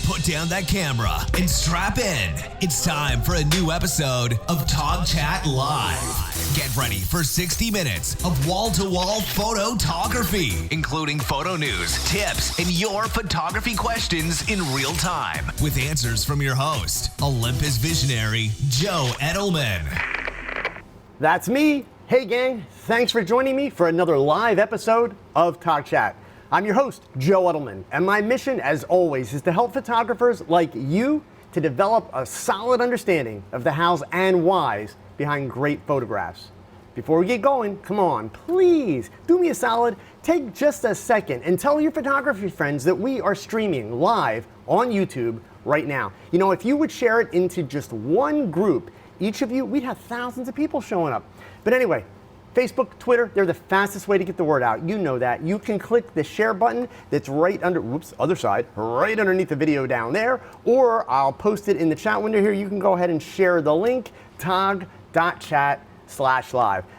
Put down that camera and strap in. It's time for a new episode of TogChat Live. Get ready for 60 minutes of wall-to-wall photography, including photo news, tips, and your photography questions in real time, with answers from your host, Olympus Visionary Joe Edelman. That's me. Hey gang, thanks for joining me for another live episode of TogChat. I'm your host, Joe Edelman, and my mission, as always, is to help photographers like you to develop a solid understanding of the hows and whys behind great photographs. Before we get going, come on, please do me a solid, take just a second and tell your photography friends that we are streaming live on YouTube right now. You know, if you would share it into just one group, each of you, we'd have thousands of people showing up. But anyway, Facebook, Twitter, they're the fastest way to get the word out. You know that. You can click the share button that's right under, other side, right underneath the video down there, or I'll post it in the chat window here. You can go ahead and share the link, tog.chat/live.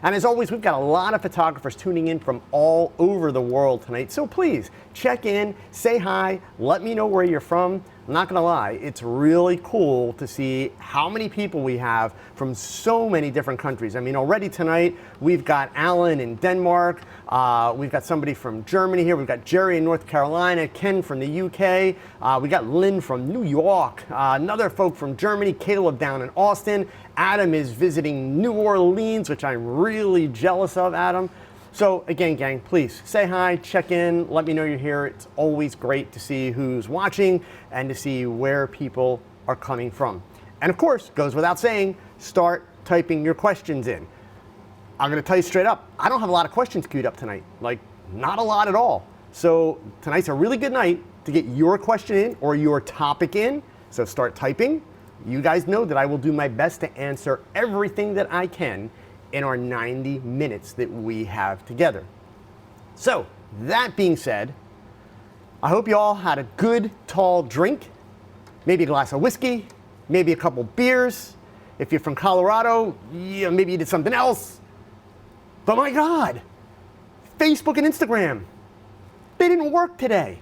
And as always, we've got a lot of photographers tuning in from all over the world tonight. So please check in, say hi, let me know where you're from. I'm not gonna lie, it's really cool to see how many people we have from so many different countries. I mean, already tonight, we've got Alan in Denmark, we've got somebody from Germany here, we've got Jerry in North Carolina, Ken from the UK, we got Lynn from New York, another folk from Germany, Caleb down in Austin, Adam is visiting New Orleans, which I'm really jealous of, Adam. So again, gang, please say hi, check in, let me know you're here. It's always great to see who's watching and to see where people are coming from. And of course, goes without saying, start typing your questions in. I'm gonna tell you straight up, I don't have a lot of questions queued up tonight, like not a lot at all. So tonight's a really good night to get your question in or your topic in, so start typing. You guys know that I will do my best to answer everything that I can in our 90 minutes that we have together. So, that being said, I hope you all had a good tall drink, maybe a glass of whiskey, maybe a couple beers. If you're from Colorado, yeah, maybe you did something else. But my God, Facebook and Instagram, they didn't work today.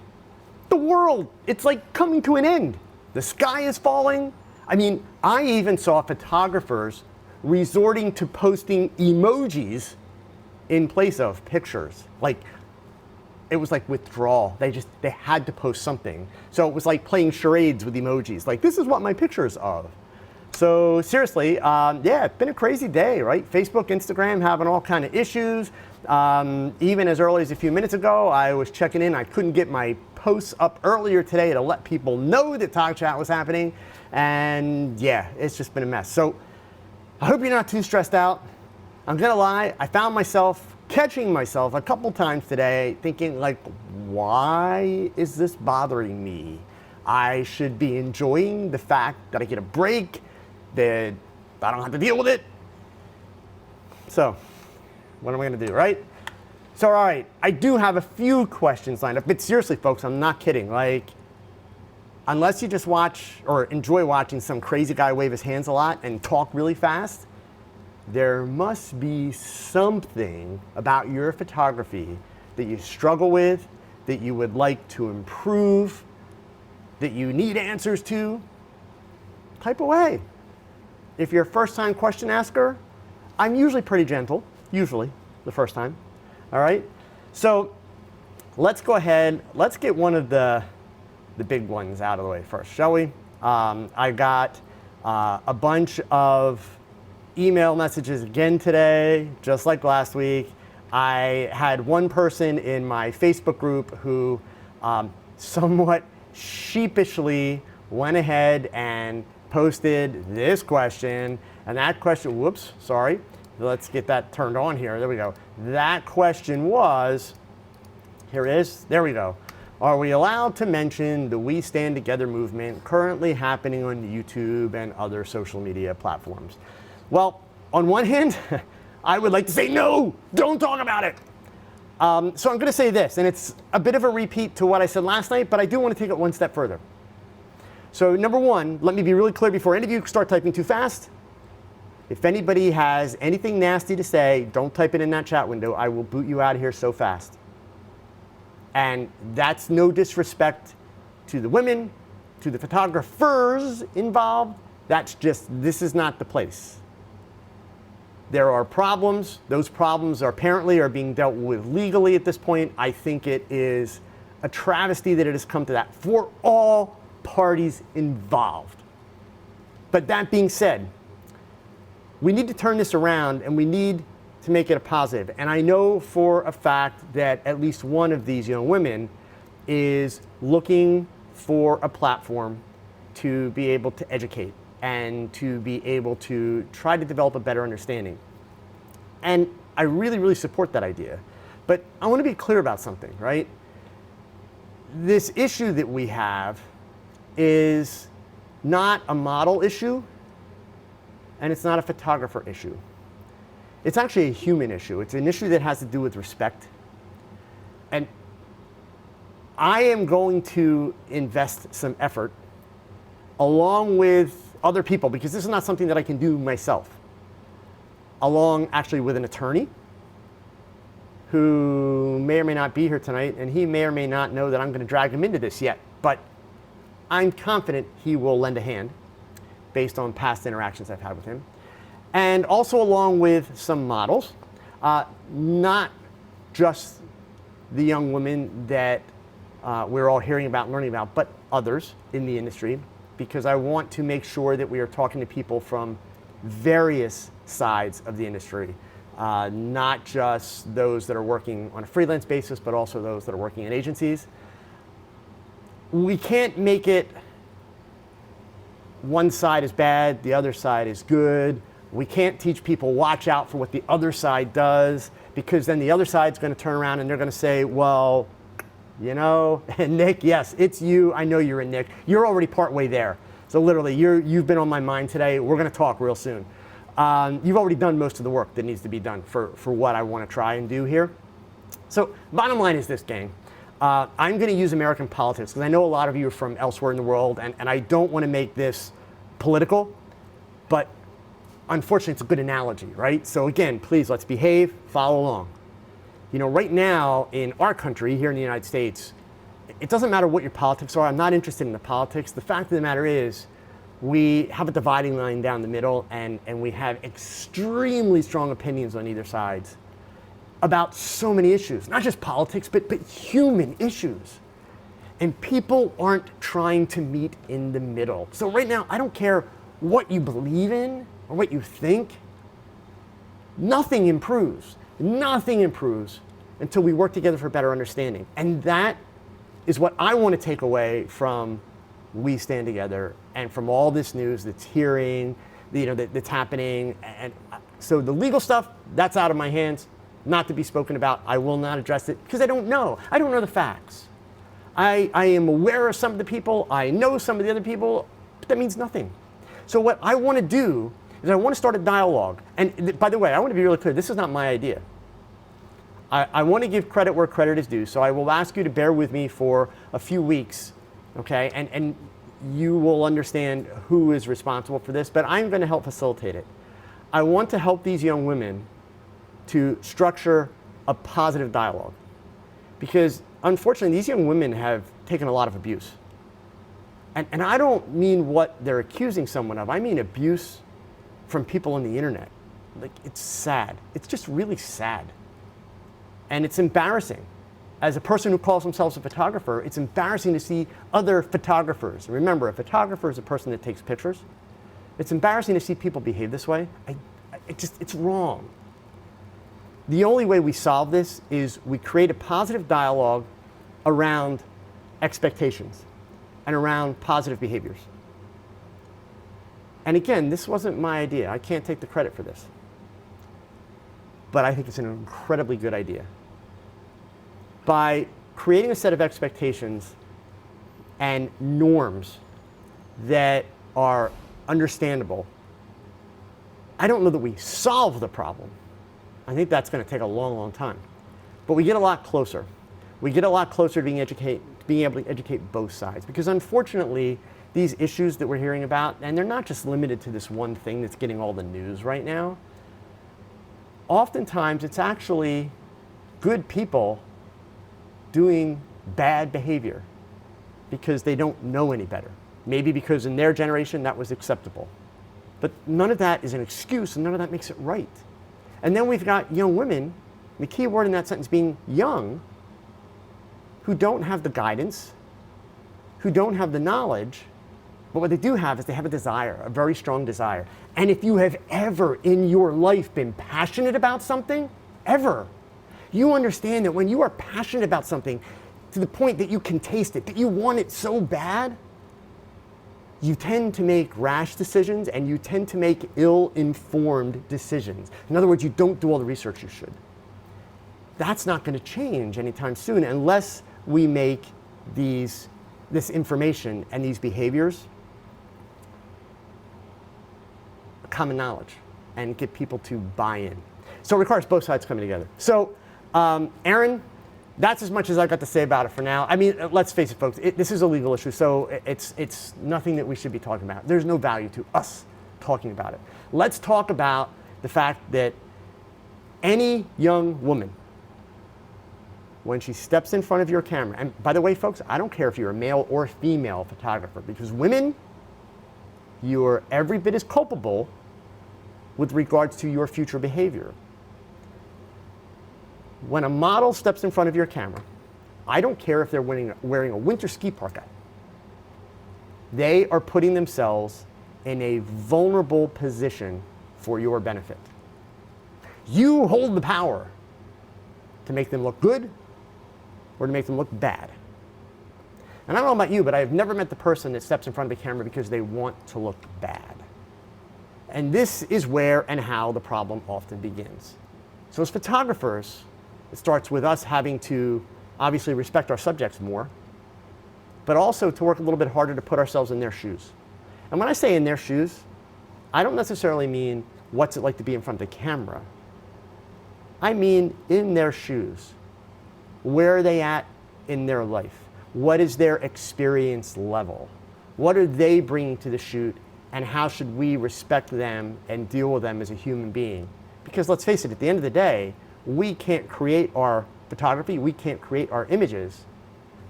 The world, it's like coming to an end. The sky is falling. I mean, I even saw photographers resorting to posting emojis in place of pictures. Like, it was like withdrawal. They had to post something. So it was like playing charades with emojis. Like, this is what my picture's of. So seriously, yeah, it's been a crazy day, right? Facebook, Instagram having all kind of issues. Even as early as a few minutes ago, I was checking in. I couldn't get my posts up earlier today to let people know that TogChat was happening. And yeah, it's just been a mess. So I hope you're not too stressed out. I'm gonna lie, I found myself catching myself a couple times today thinking like, why is this bothering me? I should be enjoying the fact that I get a break, that I don't have to deal with it. So, what am I gonna do, right? So, all right, I do have a few questions lined up, but seriously, folks, I'm not kidding. Like, unless you just watch or enjoy watching some crazy guy wave his hands a lot and talk really fast, there must be something about your photography that you struggle with, that you would like to improve, that you need answers to. Type away. If you're a first-time question asker, I'm usually pretty gentle, usually the first time, all right? So let's go ahead, let's get one of the big ones out of the way first, shall we? I got a bunch of email messages again today, just like last week. I had one person in my Facebook group who somewhat sheepishly went ahead and posted this question, and that question, whoops, sorry, let's get that turned on here, there we go. That question was, here it is, there we go. Are we allowed to mention the We Stand Together movement currently happening on YouTube and other social media platforms? Well, on one hand, I would like to say no, don't talk about it. So I'm going to say this, and it's a bit of a repeat to what I said last night, but I do want to take it one step further. So number one, let me be really clear before any of you start typing too fast. If anybody has anything nasty to say, don't type it in that chat window. I will boot you out of here so fast. And that's no disrespect to the women to the photographers involved, this is not the place. There are problems. Those problems apparently are being dealt with legally at this point. I think it is a travesty that it has come to that for all parties involved. But that being said, we need to turn this around and we need to make it a positive. And I know for a fact that at least one of these young women is looking for a platform to be able to educate and to be able to try to develop a better understanding. And I really, really support that idea. But I want to be clear about something, right? This issue that we have is not a model issue, and it's not a photographer issue. It's actually a human issue. It's an issue that has to do with respect. And I am going to invest some effort along with other people, because this is not something that I can do myself, along actually with an attorney who may or may not be here tonight, and he may or may not know that I'm going to drag him into this yet, but I'm confident he will lend a hand based on past interactions I've had with him. And also along with some models, not just the young women that we're all hearing about and learning about, but others in the industry, because I want to make sure that we are talking to people from various sides of the industry, not just those that are working on a freelance basis, but also those that are working in agencies. We can't make it one side is bad, the other side is good. We can't teach people watch out for what the other side does, because then the other side's going to turn around and they're going to say, well, you know, and Nick, yes, it's you. I know you're in Nick. You're already partway there. So literally, you've been on my mind today. We're going to talk real soon. You've already done most of the work that needs to be done for what I want to try and do here. So bottom line is this, gang. I'm going to use American politics because I know a lot of you are from elsewhere in the world, and I don't want to make this political, but unfortunately it's a good analogy, right? So again, please, let's behave, follow along. You know, right now in our country, here in the United States, it doesn't matter what your politics are. I'm not interested in the politics. The fact of the matter is, we have a dividing line down the middle, and we have extremely strong opinions on either sides about so many issues, not just politics, but human issues. And people aren't trying to meet in the middle. So right now, I don't care what you believe in or what you think. Nothing improves. Nothing improves until we work together for better understanding. And that is what I want to take away from We Stand Together and from all this news that's that's happening. And so the legal stuff, that's out of my hands, not to be spoken about. I will not address it because I don't know. I don't know the facts. I am aware of some of the people. I know some of the other people, but that means nothing. So what I want to do is I want to start a dialogue. And by the way, I want to be really clear. This is not my idea. I want to give credit where credit is due. So I will ask you to bear with me for a few weeks, okay? And you will understand who is responsible for this, but I'm going to help facilitate it. I want to help these young women to structure a positive dialogue, because unfortunately these young women have taken a lot of abuse. And I don't mean what they're accusing someone of. I mean abuse from people on the internet. Like, it's sad. It's just really sad. And it's embarrassing. As a person who calls themselves a photographer, it's embarrassing to see other photographers. Remember, a photographer is a person that takes pictures. It's embarrassing to see people behave this way. It's wrong. The only way we solve this is we create a positive dialogue around expectations and around positive behaviors. And again, this wasn't my idea. I can't take the credit for this. But I think it's an incredibly good idea. By creating a set of expectations and norms that are understandable, I don't know that we solve the problem. I think that's going to take a long, long time. But we get a lot closer. We get a lot closer to being able to educate both sides. Because unfortunately, these issues that we're hearing about, and they're not just limited to this one thing that's getting all the news right now. Oftentimes, it's actually good people doing bad behavior because they don't know any better. Maybe because in their generation that was acceptable. But none of that is an excuse, and none of that makes it right. And then we've got young women, the key word in that sentence being young, who don't have the guidance, who don't have the knowledge, but what they do have is they have a desire, a very strong desire. And if you have ever in your life been passionate about something, ever, you understand that when you are passionate about something to the point that you can taste it, that you want it so bad, you tend to make rash decisions and you tend to make ill-informed decisions. In other words, you don't do all the research you should. That's not going to change anytime soon unless we make this information and these behaviors common knowledge and get people to buy in. So it requires both sides coming together. So, Aaron, that's as much as I've got to say about it for now. I mean, let's face it, folks, this is a legal issue, so it's nothing that we should be talking about. There's no value to us talking about it. Let's talk about the fact that any young woman, when she steps in front of your camera, and by the way, folks, I don't care if you're a male or female photographer, because women, you're every bit as culpable with regards to your future behavior. When a model steps in front of your camera, I don't care if they're wearing a winter ski parka. They are putting themselves in a vulnerable position for your benefit. You hold the power to make them look good or to make them look bad. And I don't know about you, but I've never met the person that steps in front of the camera because they want to look bad. And this is where and how the problem often begins. So as photographers, it starts with us having to obviously respect our subjects more, but also to work a little bit harder to put ourselves in their shoes. And when I say in their shoes, I don't necessarily mean what's it like to be in front of the camera. I mean in their shoes. Where are they at in their life? What is their experience level? What are they bringing to the shoot, and how should we respect them and deal with them as a human being? Because let's face it, at the end of the day, we can't create our photography, we can't create our images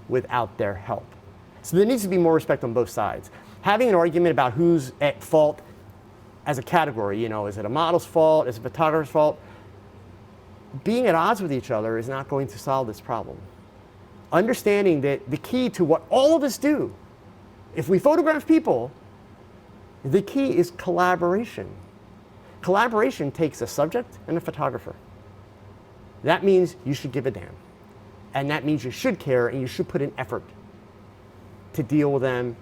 without their help. So there needs to be more respect on both sides. Having an argument about who's at fault as a category, is it a model's fault, is it a photographer's fault? Being at odds with each other is not going to solve this problem. Understanding that the key to what all of us do, if we photograph people, the key is collaboration. Collaboration takes a subject and a photographer. That means you should give a damn. And that means you should care and you should put in effort to deal with them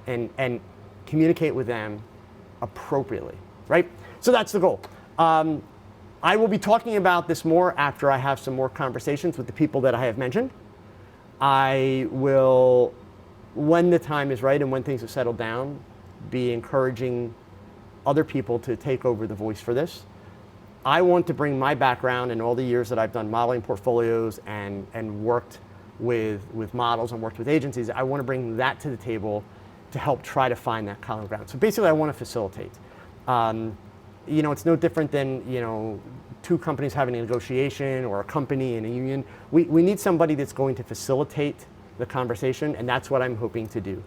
and communicate with them appropriately, right? So that's the goal. I will be talking about this more after I have some more conversations with the people that I have mentioned. I will, when the time is right and when things have settled down, be encouraging other people to take over the voice for this. I want to bring my background and all the years that I've done modeling portfolios and worked with models and worked with agencies. I want to bring that to the table to help try to find that common ground. So basically I want to facilitate. It's no different than, two companies having a negotiation or a company and a union. We need somebody that's going to facilitate the conversation, and that's what I'm hoping to do.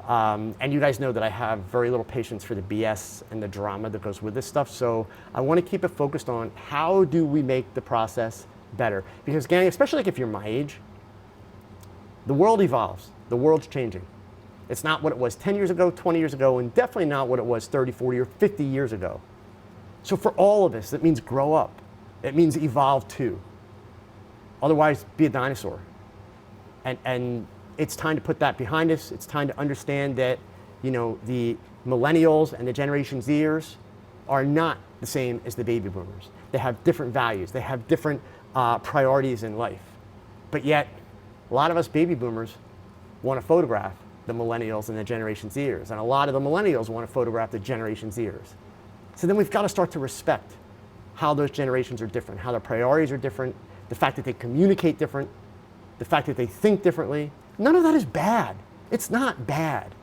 And you guys know that I have very little patience for the BS and the drama that goes with this stuff, so I want to keep it focused on how do we make the process better. Because gang, especially like if you're my age, the world evolves, the world's changing. It's not what it was 10 years ago, 20 years ago, and definitely not what it was 30, 40, or 50 years ago. So for all of us, that means grow up. It means evolve too. Otherwise, be a dinosaur. And it's time to put that behind us. It's time to understand that, the millennials and the Generation Zers are not the same as the baby boomers. They have different values. They have different priorities in life. But yet, a lot of us baby boomers want to photograph the millennials and the Generation Zers. And a lot of the millennials want to photograph the Generation Zers. So then we've got to start to respect how those generations are different, how their priorities are different, the fact that they communicate different, the fact that they think differently. None of that is bad. It's not bad.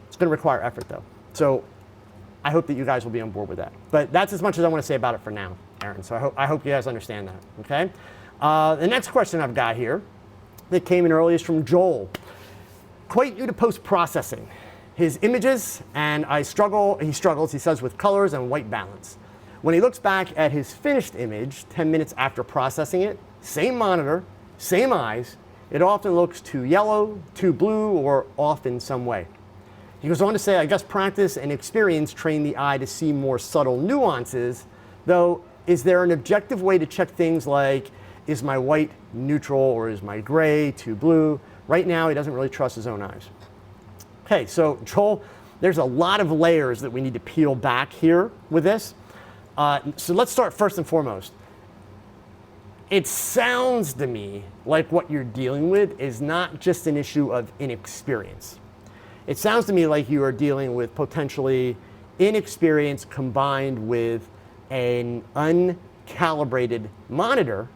It's going to require effort, though. So I hope that you guys will be on board with that. But that's as much as I want to say about it for now, Aaron. So I hope you guys understand that, okay? The next question I've got here that came in early is from Joel. quite new to post-processing his images, and he struggles, he says, with colors and white balance. When he looks back at his finished image 10 minutes after processing it, same monitor, same eyes, it often looks too yellow, too blue, or off in some way. He goes on to say, I guess practice and experience train the eye to see more subtle nuances, though is there an objective way to check things like, is my white neutral or is my gray too blue? Right now, he doesn't really trust his own eyes. Okay, so Joel, there's a lot of layers that we need to peel back here with this. So let's start first and foremost. It sounds to me like what you're dealing with is not just an issue of inexperience. It sounds to me like you are dealing with potentially inexperience combined with an uncalibrated monitor,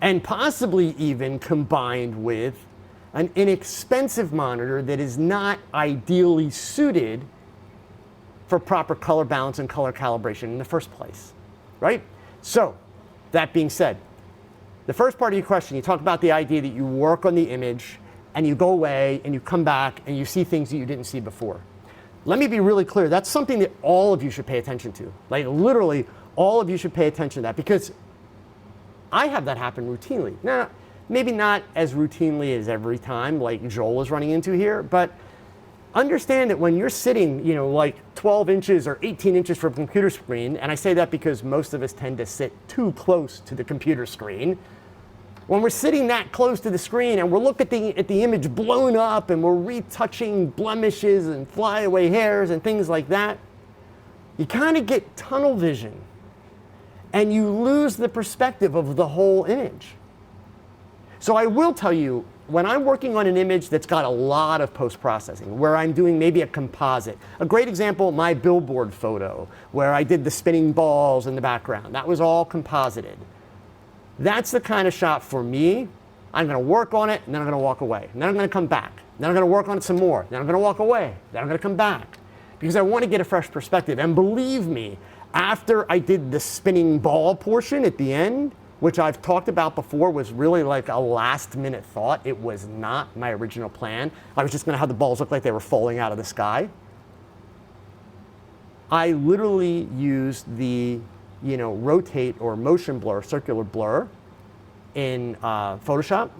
and possibly even combined with an inexpensive monitor that is not ideally suited for proper color balance and color calibration in the first place, right? So, that being said, the first part of your question, you talk about the idea that you work on the image and you go away and you come back and you see things that you didn't see before. Let me be really clear, that's something that all of you should pay attention to. Like literally, all of you should pay attention to that, because I have that happen routinely. Now, maybe not as routinely as every time like Joel is running into here, but understand that when you're sitting, like 12 inches or 18 inches from a computer screen, and I say that because most of us tend to sit too close to the computer screen. When we're sitting that close to the screen and we're looking at the image blown up and we're retouching blemishes and flyaway hairs and things like that, you kind of get tunnel vision and you lose the perspective of the whole image. So I will tell you, when I'm working on an image that's got a lot of post-processing, where I'm doing maybe a composite, a great example, my billboard photo, where I did the spinning balls in the background, that was all composited. That's the kind of shot for me. I'm going to work on it, and then I'm going to walk away. And then I'm going to come back. Then I'm going to work on it some more. Then I'm going to walk away. Then I'm going to come back. Because I want to get a fresh perspective. And believe me, after I did the spinning ball portion at the end, which I've talked about before was really like a last-minute thought. It was not my original plan. I was just going to have the balls look like they were falling out of the sky. I literally used the rotate or motion blur, circular blur in Photoshop.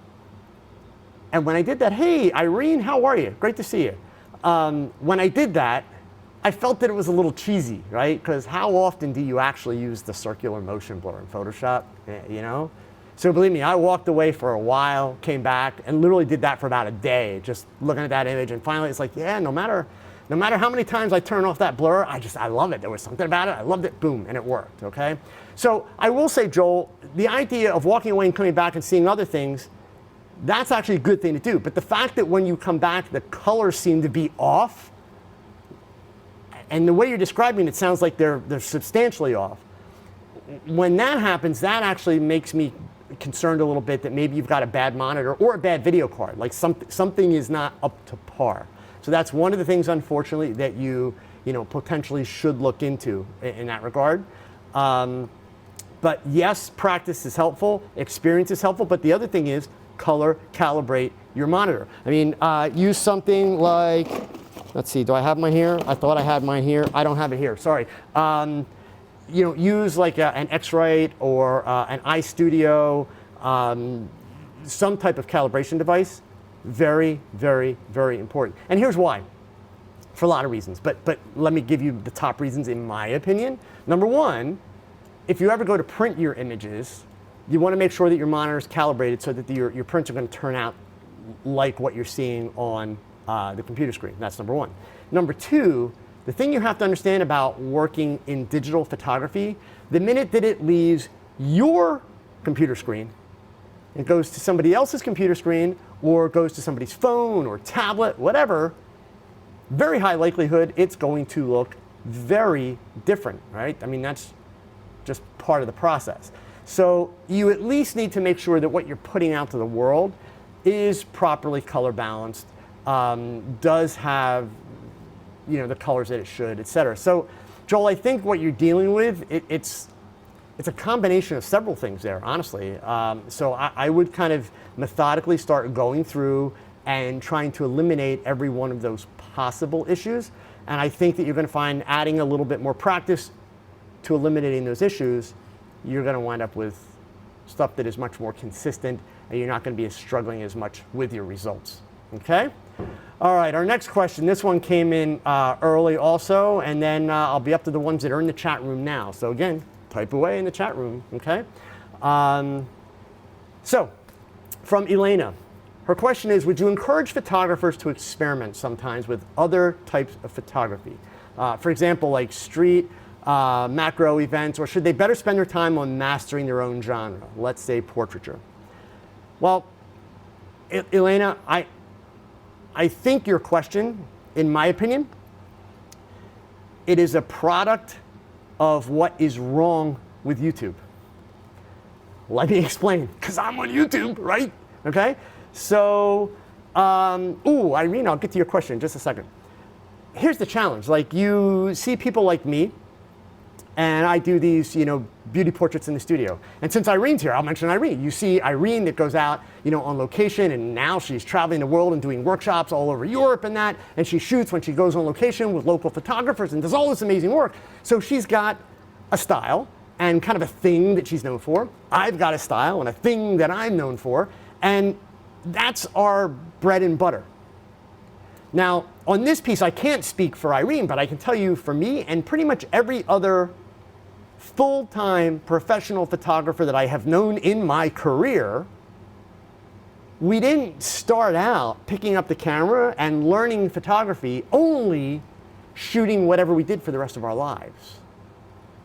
And when I did that, hey, Irene, how are you? Great to see you. When I did that, I felt that it was a little cheesy, right? Because how often do you actually use the circular motion blur in Photoshop, So believe me, I walked away for a while, came back, and literally did that for about a day, just looking at that image. And finally, it's like, yeah, no matter how many times I turn off that blur, I love it. There was something about it. I loved it. Boom, and it worked, okay? So I will say, Joel, the idea of walking away and coming back and seeing other things, that's actually a good thing to do. But the fact that when you come back, the colors seem to be off, and the way you're describing it sounds like they're substantially off. When that happens, that actually makes me concerned a little bit that maybe you've got a bad monitor or a bad video card, like something is not up to par. So that's one of the things, unfortunately, that you potentially should look into in that regard. But yes, practice is helpful, experience is helpful, but the other thing is color calibrate your monitor. I mean, use something like, let's see, do I have mine here? I thought I had mine here. I don't have it here, sorry. Use like an X-Rite or an iStudio, some type of calibration device. Very, very, very important. And here's why, for a lot of reasons. But let me give you the top reasons in my opinion. Number one, if you ever go to print your images, you want to make sure that your monitor is calibrated so that your prints are going to turn out like what you're seeing on the computer screen. That's number one. Number two, the thing you have to understand about working in digital photography, the minute that it leaves your computer screen, it goes to somebody else's computer screen or goes to somebody's phone or tablet, whatever, very high likelihood it's going to look very different, right? I mean, that's just part of the process. So you at least need to make sure that what you're putting out to the world is properly color balanced, does have the colors that it should, et cetera. So Joel, I think what you're dealing with, it's a combination of several things there, honestly. So I would kind of methodically start going through and trying to eliminate every one of those possible issues. And I think that you're going to find adding a little bit more practice to eliminating those issues, you're going to wind up with stuff that is much more consistent, and you're not going to be struggling as much with your results. Okay? All right, our next question. This one came in early also, and then I'll be up to the ones that are in the chat room now. So again, type away in the chat room, okay? So, from Elena. Her question is, would you encourage photographers to experiment sometimes with other types of photography? For example, like street, macro events, or should they better spend their time on mastering their own genre? Let's say portraiture. Well, Elena, I think your question, in my opinion, it is a product of what is wrong with YouTube. Let me explain, because I'm on YouTube, right? Okay? So, Irene, I'll get to your question in just a second. Here's the challenge. Like, you see people like me, and I do these, beauty portraits in the studio. And since Irene's here, I'll mention Irene. You see Irene that goes out, on location, and now she's traveling the world and doing workshops all over Europe and that, and she shoots when she goes on location with local photographers and does all this amazing work. So she's got a style and kind of a thing that she's known for. I've got a style and a thing that I'm known for, and that's our bread and butter. Now, on this piece, I can't speak for Irene, but I can tell you for me and pretty much every other full-time professional photographer that I have known in my career, we didn't start out picking up the camera and learning photography only shooting whatever we did for the rest of our lives.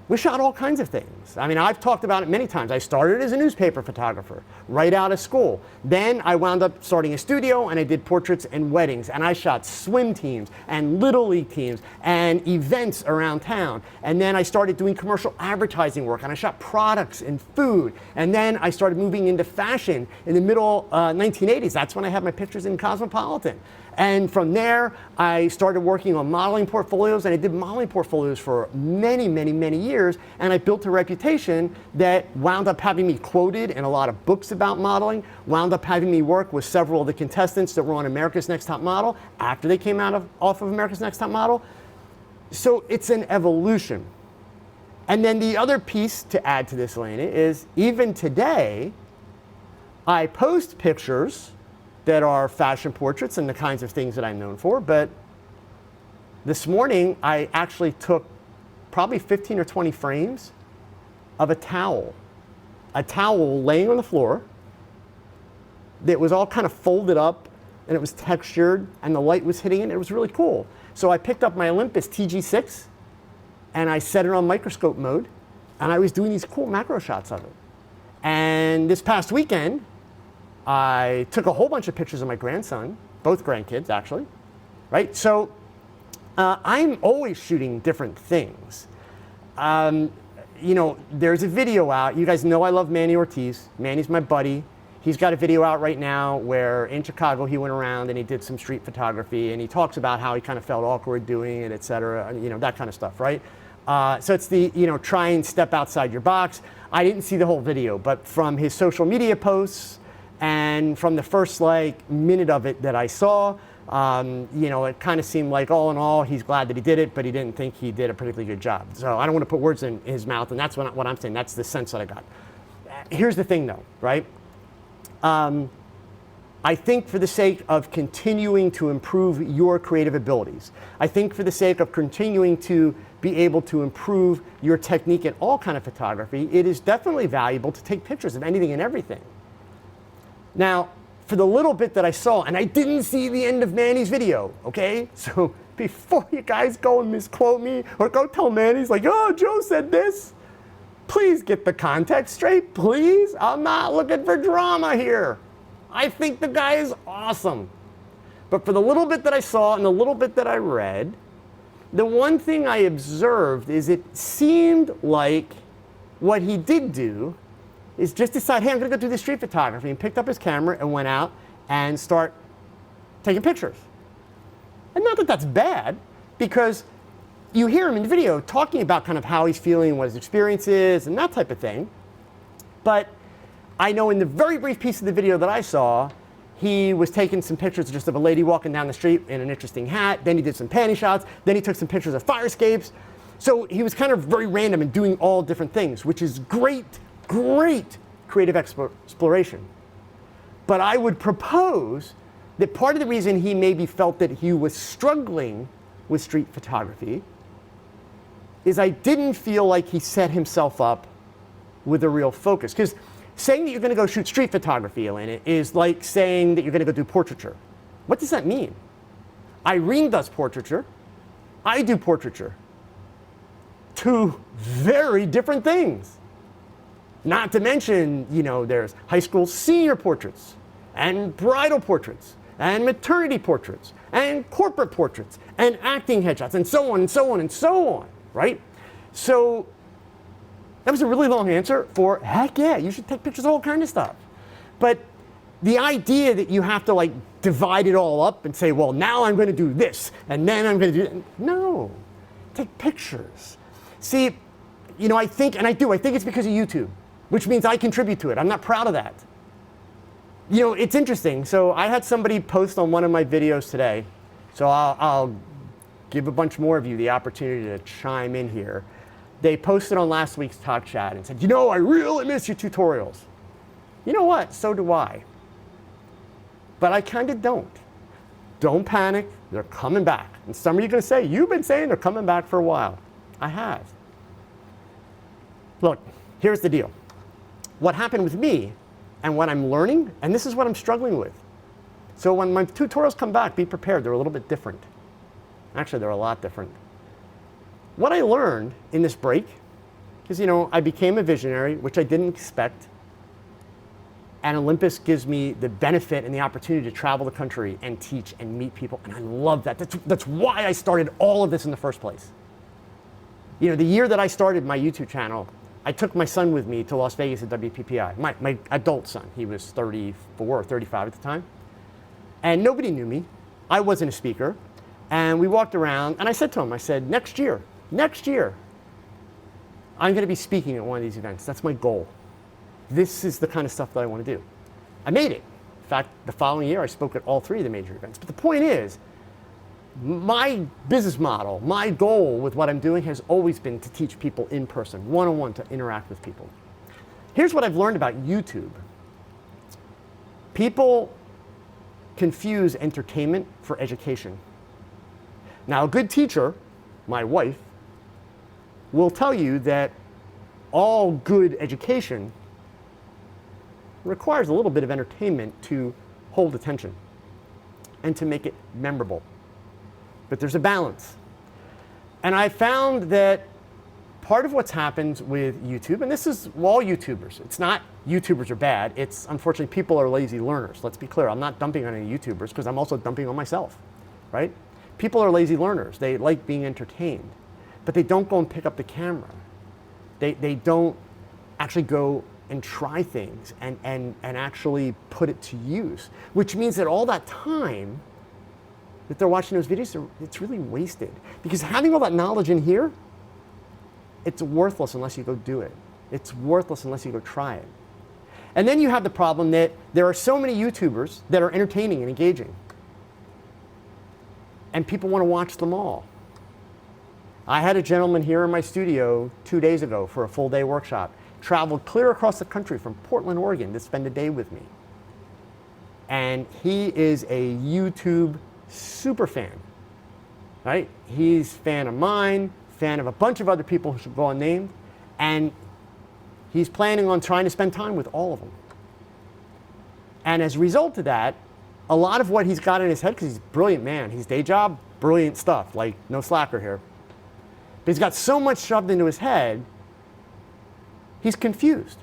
We shot all kinds of things. I mean, I've talked about it many times. I started as a newspaper photographer right out of school. Then I wound up starting a studio, and I did portraits and weddings. And I shot swim teams and Little League teams and events around town. And then I started doing commercial advertising work, and I shot products and food. And then I started moving into fashion in the middle 1980s. That's when I had my pictures in Cosmopolitan. And from there, I started working on modeling portfolios, and I did modeling portfolios for many, many, many years, and I built a reputation that wound up having me quoted in a lot of books about modeling, wound up having me work with several of the contestants that were on America's Next Top Model after they came off of America's Next Top Model. So it's an evolution. And then the other piece to add to this, Elena, is even today, I post pictures that are fashion portraits and the kinds of things that I'm known for. But this morning, I actually took probably 15 or 20 frames of a towel laying on the floor that was all kind of folded up, and it was textured, and the light was hitting it. It was really cool. So I picked up my Olympus TG6, and I set it on microscope mode, and I was doing these cool macro shots of it. And this past weekend, I took a whole bunch of pictures of my grandson, both grandkids actually, right? So I'm always shooting different things. There's a video out. You guys know I love Manny Ortiz. Manny's my buddy. He's got a video out right now where in Chicago he went around and he did some street photography, and he talks about how he kind of felt awkward doing it, et cetera, that kind of stuff, right? So it's the, try and step outside your box. I didn't see the whole video, but from his social media posts, and from the first minute of it that I saw, it kind of seemed like all in all, he's glad that he did it, but he didn't think he did a particularly good job. So I don't want to put words in his mouth, and that's what I'm saying. That's the sense that I got. Here's the thing, though, right? I think for the sake of continuing to improve your creative abilities, I think for the sake of continuing to be able to improve your technique in all kind of photography, it is definitely valuable to take pictures of anything and everything. Now, for the little bit that I saw, and I didn't see the end of Manny's video, okay? So before you guys go and misquote me or go tell Manny's oh, Joe said this, please get the context straight, please. I'm not looking for drama here. I think the guy is awesome. But for the little bit that I saw and the little bit that I read, the one thing I observed is it seemed like what he did do is just decide, hey, I'm going to go do this street photography, and picked up his camera and went out and start taking pictures. And not that that's bad, because you hear him in the video talking about kind of how he's feeling, what his experience is, and that type of thing. But I know in the very brief piece of the video that I saw, he was taking some pictures just of a lady walking down the street in an interesting hat. Then he did some panty shots. Then he took some pictures of fire escapes. So he was kind of very random and doing all different things, which is great, great creative exploration. But I would propose that part of the reason he maybe felt that he was struggling with street photography is I didn't feel like he set himself up with a real focus. Because saying that you're going to go shoot street photography, Elena, is like saying that you're going to go do portraiture. What does that mean? Irene does portraiture. I do portraiture. Two very different things. Not to mention, there's high school senior portraits, and bridal portraits, and maternity portraits, and corporate portraits, and acting headshots, and so on, and so on, and so on, right? So that was a really long answer for, heck yeah, you should take pictures of all kinds of stuff. But the idea that you have to divide it all up and say, well, now I'm going to do this, and then I'm going to do that. No, take pictures. See, I think it's because of YouTube, which means I contribute to it. I'm not proud of that. It's interesting. So I had somebody post on one of my videos today, so I'll give a bunch more of you the opportunity to chime in here. They posted on last week's TogChat and said, I really miss your tutorials. You know what? So do I. But I kind of don't. Don't panic. They're coming back. And some of you are going to say, you've been saying they're coming back for a while. I have. Look, here's the deal. What happened with me and what I'm learning, and this is what I'm struggling with. So when my tutorials come back, be prepared. They're a little bit different. Actually, they're a lot different. What I learned in this break is, I became a visionary, which I didn't expect. And Olympus gives me the benefit and the opportunity to travel the country and teach and meet people. And I love that. That's why I started all of this in the first place. The year that I started my YouTube channel, I took my son with me to Las Vegas at WPPI, my adult son. He was 34 or 35 at the time. And nobody knew me. I wasn't a speaker. And we walked around, and I said to him, next year, I'm going to be speaking at one of these events. That's my goal. This is the kind of stuff that I want to do. I made it. In fact, the following year, I spoke at all three of the major events. But the point is, my business model, my goal with what I'm doing has always been to teach people in person, one-on-one, to interact with people. Here's what I've learned about YouTube. People confuse entertainment for education. Now, a good teacher, my wife, will tell you that all good education requires a little bit of entertainment to hold attention and to make it memorable. But there's a balance. And I found that part of what's happened with YouTube, and this is all YouTubers, it's not YouTubers are bad, it's unfortunately people are lazy learners. Let's be clear, I'm not dumping on any YouTubers because I'm also dumping on myself, right? People are lazy learners. They like being entertained, but they don't go and pick up the camera. They don't actually go and try things and actually put it to use, which means that all that time that they're watching those videos, it's really wasted. Because having all that knowledge in here, it's worthless unless you go do it. It's worthless unless you go try it. And then you have the problem that there are so many YouTubers that are entertaining and engaging. And people want to watch them all. I had a gentleman here in my studio 2 days ago for a full day workshop, traveled clear across the country from Portland, Oregon to spend a day with me. And he is a YouTube super fan, right? He's a fan of mine, fan of a bunch of other people who should go unnamed, and he's planning on trying to spend time with all of them. And as a result of that, a lot of what he's got in his head, because he's a brilliant man, his day job, brilliant stuff, like no slacker here. But he's got so much shoved into his head, he's confused.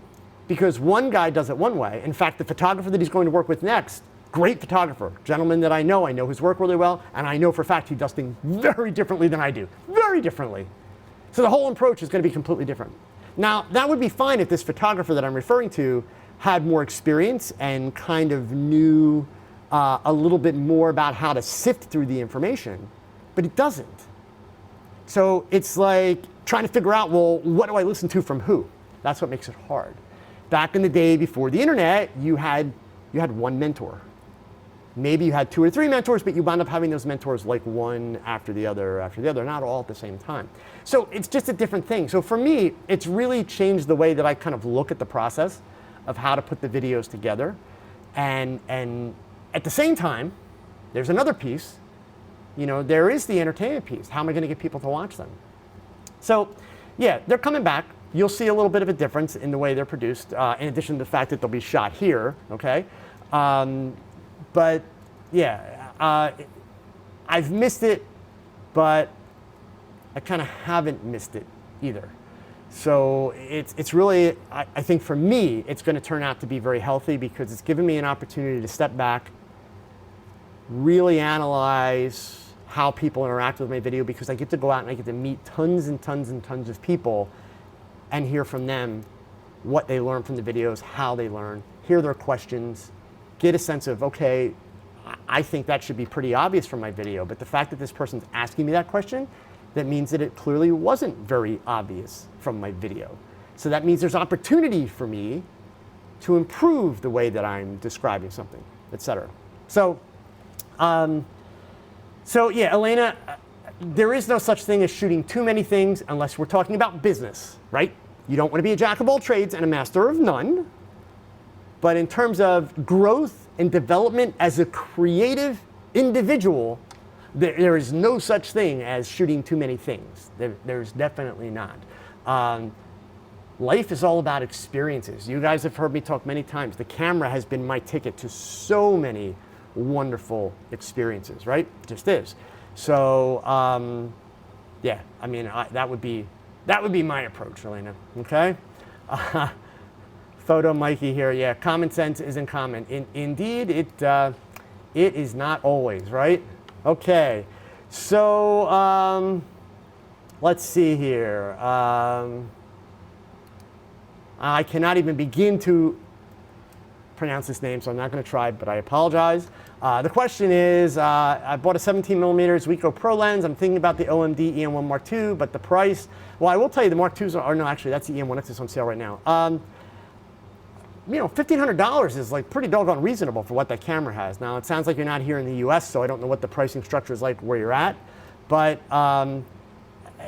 Because one guy does it one way. In fact, the photographer that he's going to work with next, great photographer, gentleman that I know his work really well, and I know for a fact he does things very differently than I do, very differently. So the whole approach is going to be completely different. Now, that would be fine if this photographer that I'm referring to had more experience and kind of knew a little bit more about how to sift through the information, but it doesn't. So it's like trying to figure out, well, what do I listen to from who? That's what makes it hard. Back in the day before the internet, you had one mentor. Maybe you had 2 or 3 mentors, but you wound up having those mentors like one after the other, not all at the same time. So it's just a different thing. So for me, it's really changed the way that I kind of look at the process of how to put the videos together. And at the same time, there's another piece. You know, there is the entertainment piece. How am I going to get people to watch them? So yeah, they're coming back. You'll see a little bit of a difference in the way they're produced, in addition to the fact that they'll be shot here, okay? But yeah, I've missed it, but I kind of haven't missed it either. So it's really, I think for me, it's going to turn out to be very healthy because it's given me an opportunity to step back, really analyze how people interact with my video, because I get to go out and I get to meet tons and tons and tons of people and hear from them what they learn from the videos, how they learn, hear their questions, get a sense of, okay, I think that should be pretty obvious from my video, but the fact that this person's asking me that question, that means that it clearly wasn't very obvious from my video. So that means there's opportunity for me to improve the way that I'm describing something, etc. So yeah, Elena, there is no such thing as shooting too many things unless we're talking about business, right? You don't want to be a jack of all trades and a master of none. But in terms of growth and development as a creative individual, there is no such thing as shooting too many things. There's definitely not. Life is all about experiences. You guys have heard me talk many times. The camera has been my ticket to so many wonderful experiences, right? It just is. So yeah, I mean, that would be my approach, Elena. Okay. Photo Mikey here. Yeah, common sense isn't common. Indeed, it is not always, right? Okay. So let's see here. I cannot even begin to pronounce this name, so I'm not going to try, but I apologize. The question is, I bought a 17mm M.Zuiko Pro lens. I'm thinking about the OMD EM1 Mark II, but the price, well, I will tell you the Mark IIs are, no, actually, that's the EM1X that's on sale right now. You know, $1,500 is like pretty doggone reasonable for what that camera has. Now, it sounds like you're not here in the US, so I don't know what the pricing structure is like where you're at. But,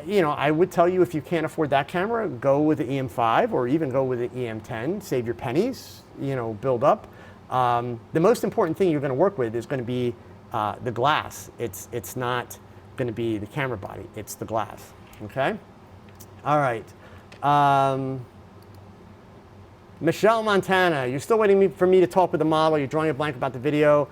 you know, I would tell you if you can't afford that camera, go with the EM5 or even go with the EM10. Save your pennies, you know, build up. The most important thing you're going to work with is going to be the glass. It's not going to be the camera body. It's the glass. Okay? All right. Michelle Montana, you're still waiting for me to talk with the model. You're drawing a blank about the video.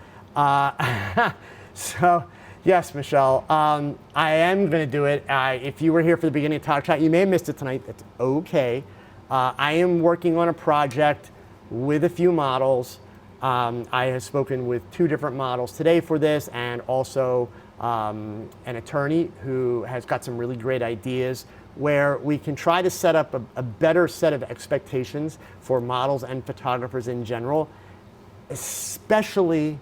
So, yes, Michelle, I am going to do it. If you were here for the beginning of TogChat, you may have missed it tonight. That's okay. I am working on a project with a few models. I have spoken with 2 different models today for this, and also an attorney who has got some really great ideas where we can try to set up a better set of expectations for models and photographers in general, especially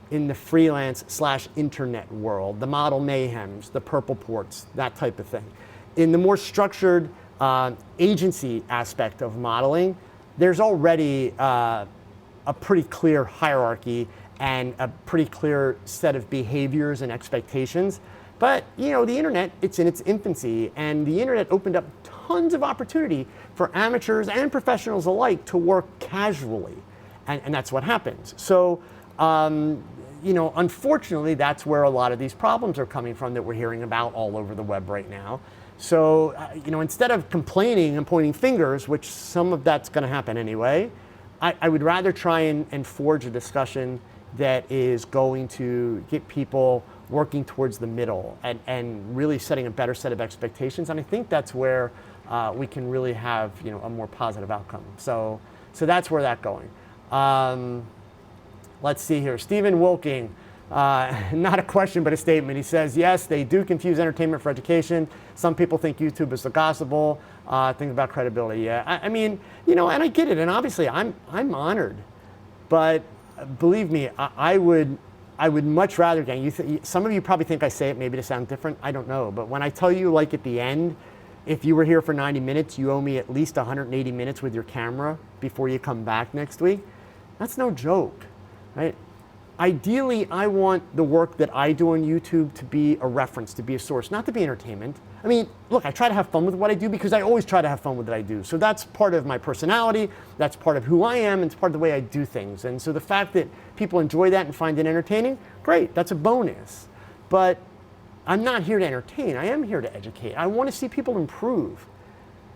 in the freelance/internet world, the model mayhems, the purple ports, that type of thing. In the more structured agency aspect of modeling, there's already a pretty clear hierarchy and a pretty clear set of behaviors and expectations. But, you know, the internet, it's in its infancy, and the internet opened up tons of opportunity for amateurs and professionals alike to work casually, and that's what happens. So, you know, unfortunately, that's where a lot of these problems are coming from that we're hearing about all over the web right now. So, you know, instead of complaining and pointing fingers, which some of that's going to happen anyway, I would rather try and forge a discussion that is going to get people working towards the middle and really setting a better set of expectations. And I think that's where we can really have, you know, a more positive outcome. So that's where that's going. Let's see here. Stephen Wilking, not a question but a statement. He says, yes, they do confuse entertainment for education. Some people think YouTube is the gospel. Think about credibility. Yeah, I mean, you know, and I get it. And obviously, I'm honored. But believe me, I would much rather, again, some of you probably think I say it maybe to sound different. I don't know. But when I tell you, like at the end, if you were here for 90 minutes, you owe me at least 180 minutes with your camera before you come back next week. That's no joke, right? ideally, I want the work that I do on YouTube to be a reference, to be a source, not to be entertainment. I mean, look, I try to have fun with what I do because I always try to have fun with what I do. So that's part of my personality, that's part of who I am, and it's part of the way I do things. And so the fact that people enjoy that and find it entertaining, great, that's a bonus. But I'm not here to entertain, I am here to educate. I want to see people improve.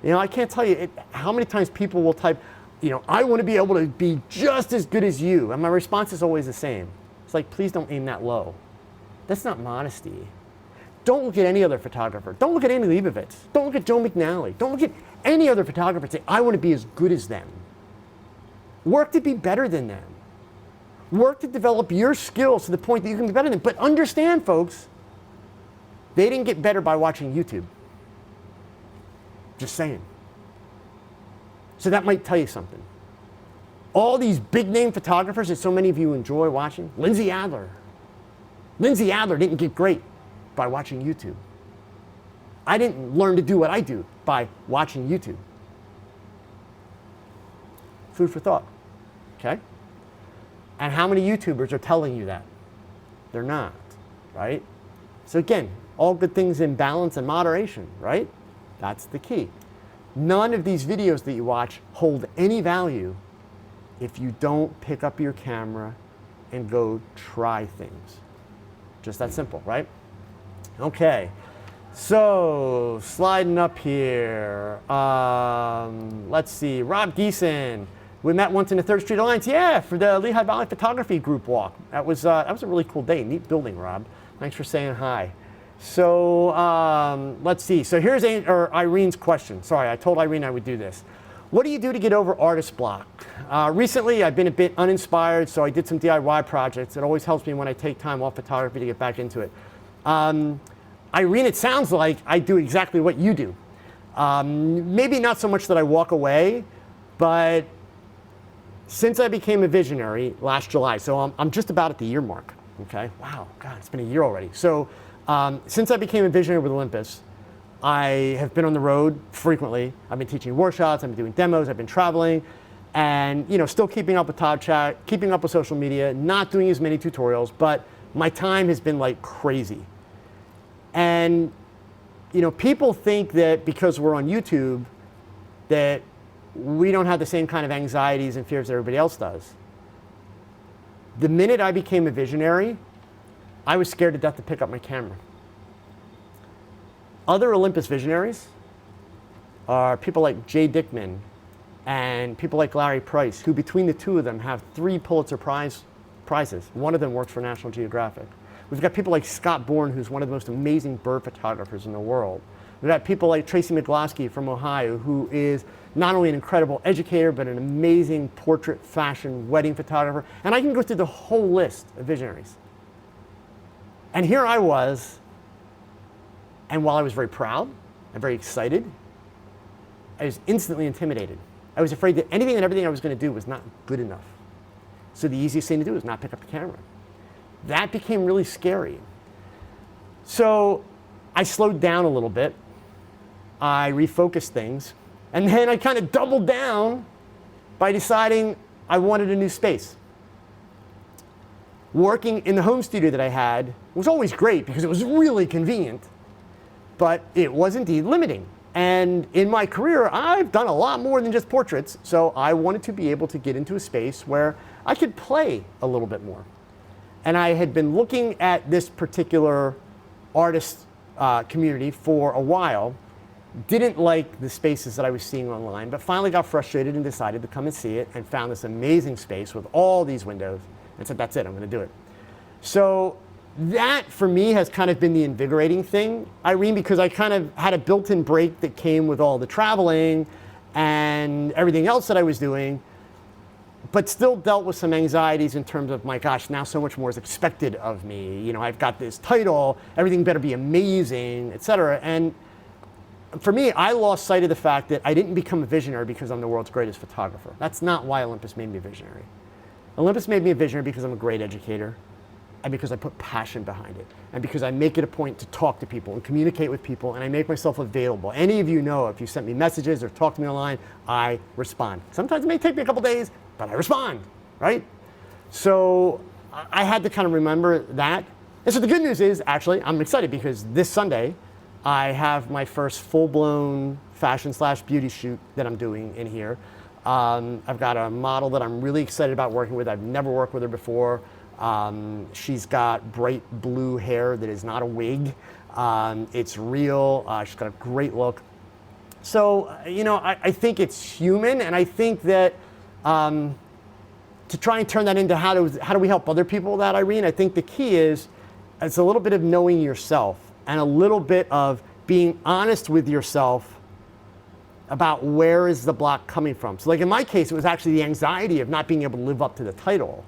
You know, I can't tell you how many times people will type, you know, I want to be able to be just as good as you. And my response is always the same. It's like, please don't aim that low. That's not modesty. Don't look at any other photographer. Don't look at Andy Leibovitz. Don't look at Joe McNally. Don't look at any other photographer and say, I want to be as good as them. Work to be better than them. Work to develop your skills to the point that you can be better than them. But understand, folks, they didn't get better by watching YouTube. Just saying. So that might tell you something. All these big name photographers that so many of you enjoy watching, Lindsay Adler. Lindsay Adler didn't get great by watching YouTube. I didn't learn to do what I do by watching YouTube. Food for thought, okay? And how many YouTubers are telling you that? They're not, right? So again, all good things in balance and moderation, right? That's the key. None of these videos that you watch hold any value if you don't pick up your camera and go try things. Just that simple, right? Okay, so sliding up here. Let's see, Rob Geeson. We met once in the 3rd Street Alliance. Yeah, for the Lehigh Valley Photography Group walk. That was a really cool day. Neat building, Rob. Thanks for saying hi. So let's see. So here's Irene's question. Sorry, I told Irene I would do this. What do you do to get over artist block? Recently, I've been a bit uninspired, so I did some DIY projects. It always helps me when I take time off photography to get back into it. Irene, it sounds like I do exactly what you do. Maybe not so much that I walk away, but since I became a visionary last July, so I'm just about at the year mark, okay? Wow, God, it's been a year already. So since I became a visionary with Olympus, I have been on the road frequently. I've been teaching workshops, I've been doing demos, I've been traveling, and still keeping up with TogChat, keeping up with social media, not doing as many tutorials, but my time has been like crazy. And people think that because we're on YouTube, that we don't have the same kind of anxieties and fears that everybody else does. The minute I became a visionary, I was scared to death to pick up my camera. Other Olympus visionaries are people like Jay Dickman and people like Larry Price, who between the two of them have 3 Pulitzer prizes. One of them works for National Geographic. We've got people like Scott Bourne, who's one of the most amazing bird photographers in the world. We've got people like Tracy McGlasky from Ohio, who is not only an incredible educator, but an amazing portrait, fashion, wedding photographer. And I can go through the whole list of visionaries. And here I was, and while I was very proud and very excited, I was instantly intimidated. I was afraid that anything and everything I was going to do was not good enough. So the easiest thing to do was not pick up the camera. That became really scary. So I slowed down a little bit. I refocused things. And then I kind of doubled down by deciding I wanted a new space. Working in the home studio that I had was always great because it was really convenient, but it was indeed limiting. And in my career, I've done a lot more than just portraits, so I wanted to be able to get into a space where I could play a little bit more. And I had been looking at this particular artist community for a while, didn't like the spaces that I was seeing online, but finally got frustrated and decided to come and see it, and found this amazing space with all these windows and said, that's it, I'm going to do it. So that for me has kind of been the invigorating thing, Irene, because I kind of had a built-in break that came with all the traveling and everything else that I was doing, but still dealt with some anxieties in terms of, my gosh, now so much more is expected of me. I've got this title, everything better be amazing, et cetera. And for me, I lost sight of the fact that I didn't become a visionary because I'm the world's greatest photographer. That's not why Olympus made me a visionary. Olympus made me a visionary because I'm a great educator, and because I put passion behind it, and because I make it a point to talk to people and communicate with people, and I make myself available. Any of you know, if you sent me messages or talk to me online, I respond. Sometimes it may take me a couple days, but I respond, right? So I had to kind of remember that. And so the good news is, actually, I'm excited because this Sunday, I have my first full-blown fashion/beauty shoot that I'm doing in here. I've got a model that I'm really excited about working with. I've never worked with her before. She's got bright blue hair that is not a wig. It's real. She's got a great look. So, I think it's human, and I think that to try and turn that into how do we help other people with that, Irene, I think the key is it's a little bit of knowing yourself and a little bit of being honest with yourself about where is the block coming from. So like in my case, it was actually the anxiety of not being able to live up to the title.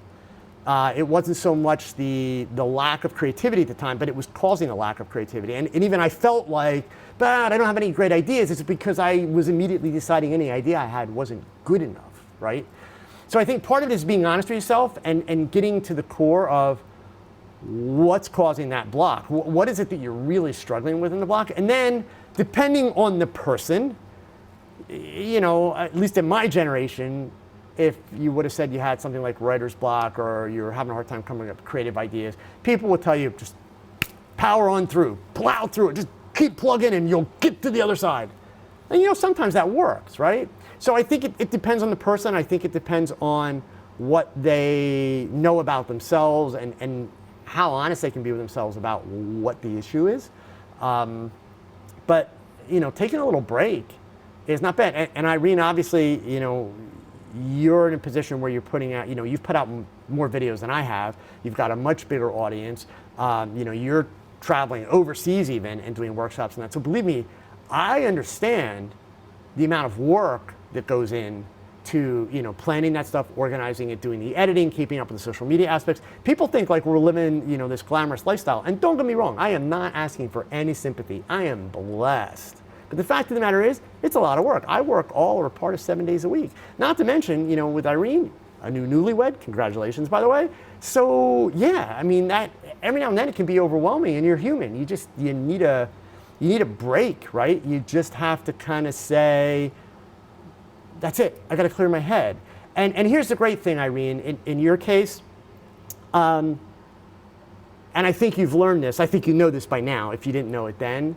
It wasn't so much the lack of creativity at the time, but it was causing a lack of creativity. And even I felt like, but I don't have any great ideas. It's because I was immediately deciding any idea I had wasn't good enough, right? So I think part of it is being honest with yourself and getting to the core of what's causing that block. What is it that you're really struggling with in the block? And then depending on the person, at least in my generation, if you would have said you had something like writer's block or you're having a hard time coming up with creative ideas, people would tell you just power on through, plow through it, just keep plugging and you'll get to the other side. And sometimes that works, right? So I think it depends on the person. I think it depends on what they know about themselves and how honest they can be with themselves about what the issue is. But taking a little break is not bad. And Irene, obviously, you're in a position where you're putting out, you've put out more videos than I have. You've got a much bigger audience. You're traveling overseas even and doing workshops and that. So believe me, I understand the amount of work that goes in to planning that stuff, organizing it, doing the editing, keeping up with the social media aspects. People think like we're living this glamorous lifestyle. And don't get me wrong, I am not asking for any sympathy. I am blessed. But the fact of the matter is, it's a lot of work. I work all or part of 7 days a week. Not to mention, with Irene, a newlywed, congratulations, by the way. So yeah, I mean, that every now and then it can be overwhelming, and you're human. You need a break, right? You just have to kind of say, that's it, I gotta clear my head. And here's the great thing, Irene, in your case, and I think you've learned this, I think you know this by now, if you didn't know it then,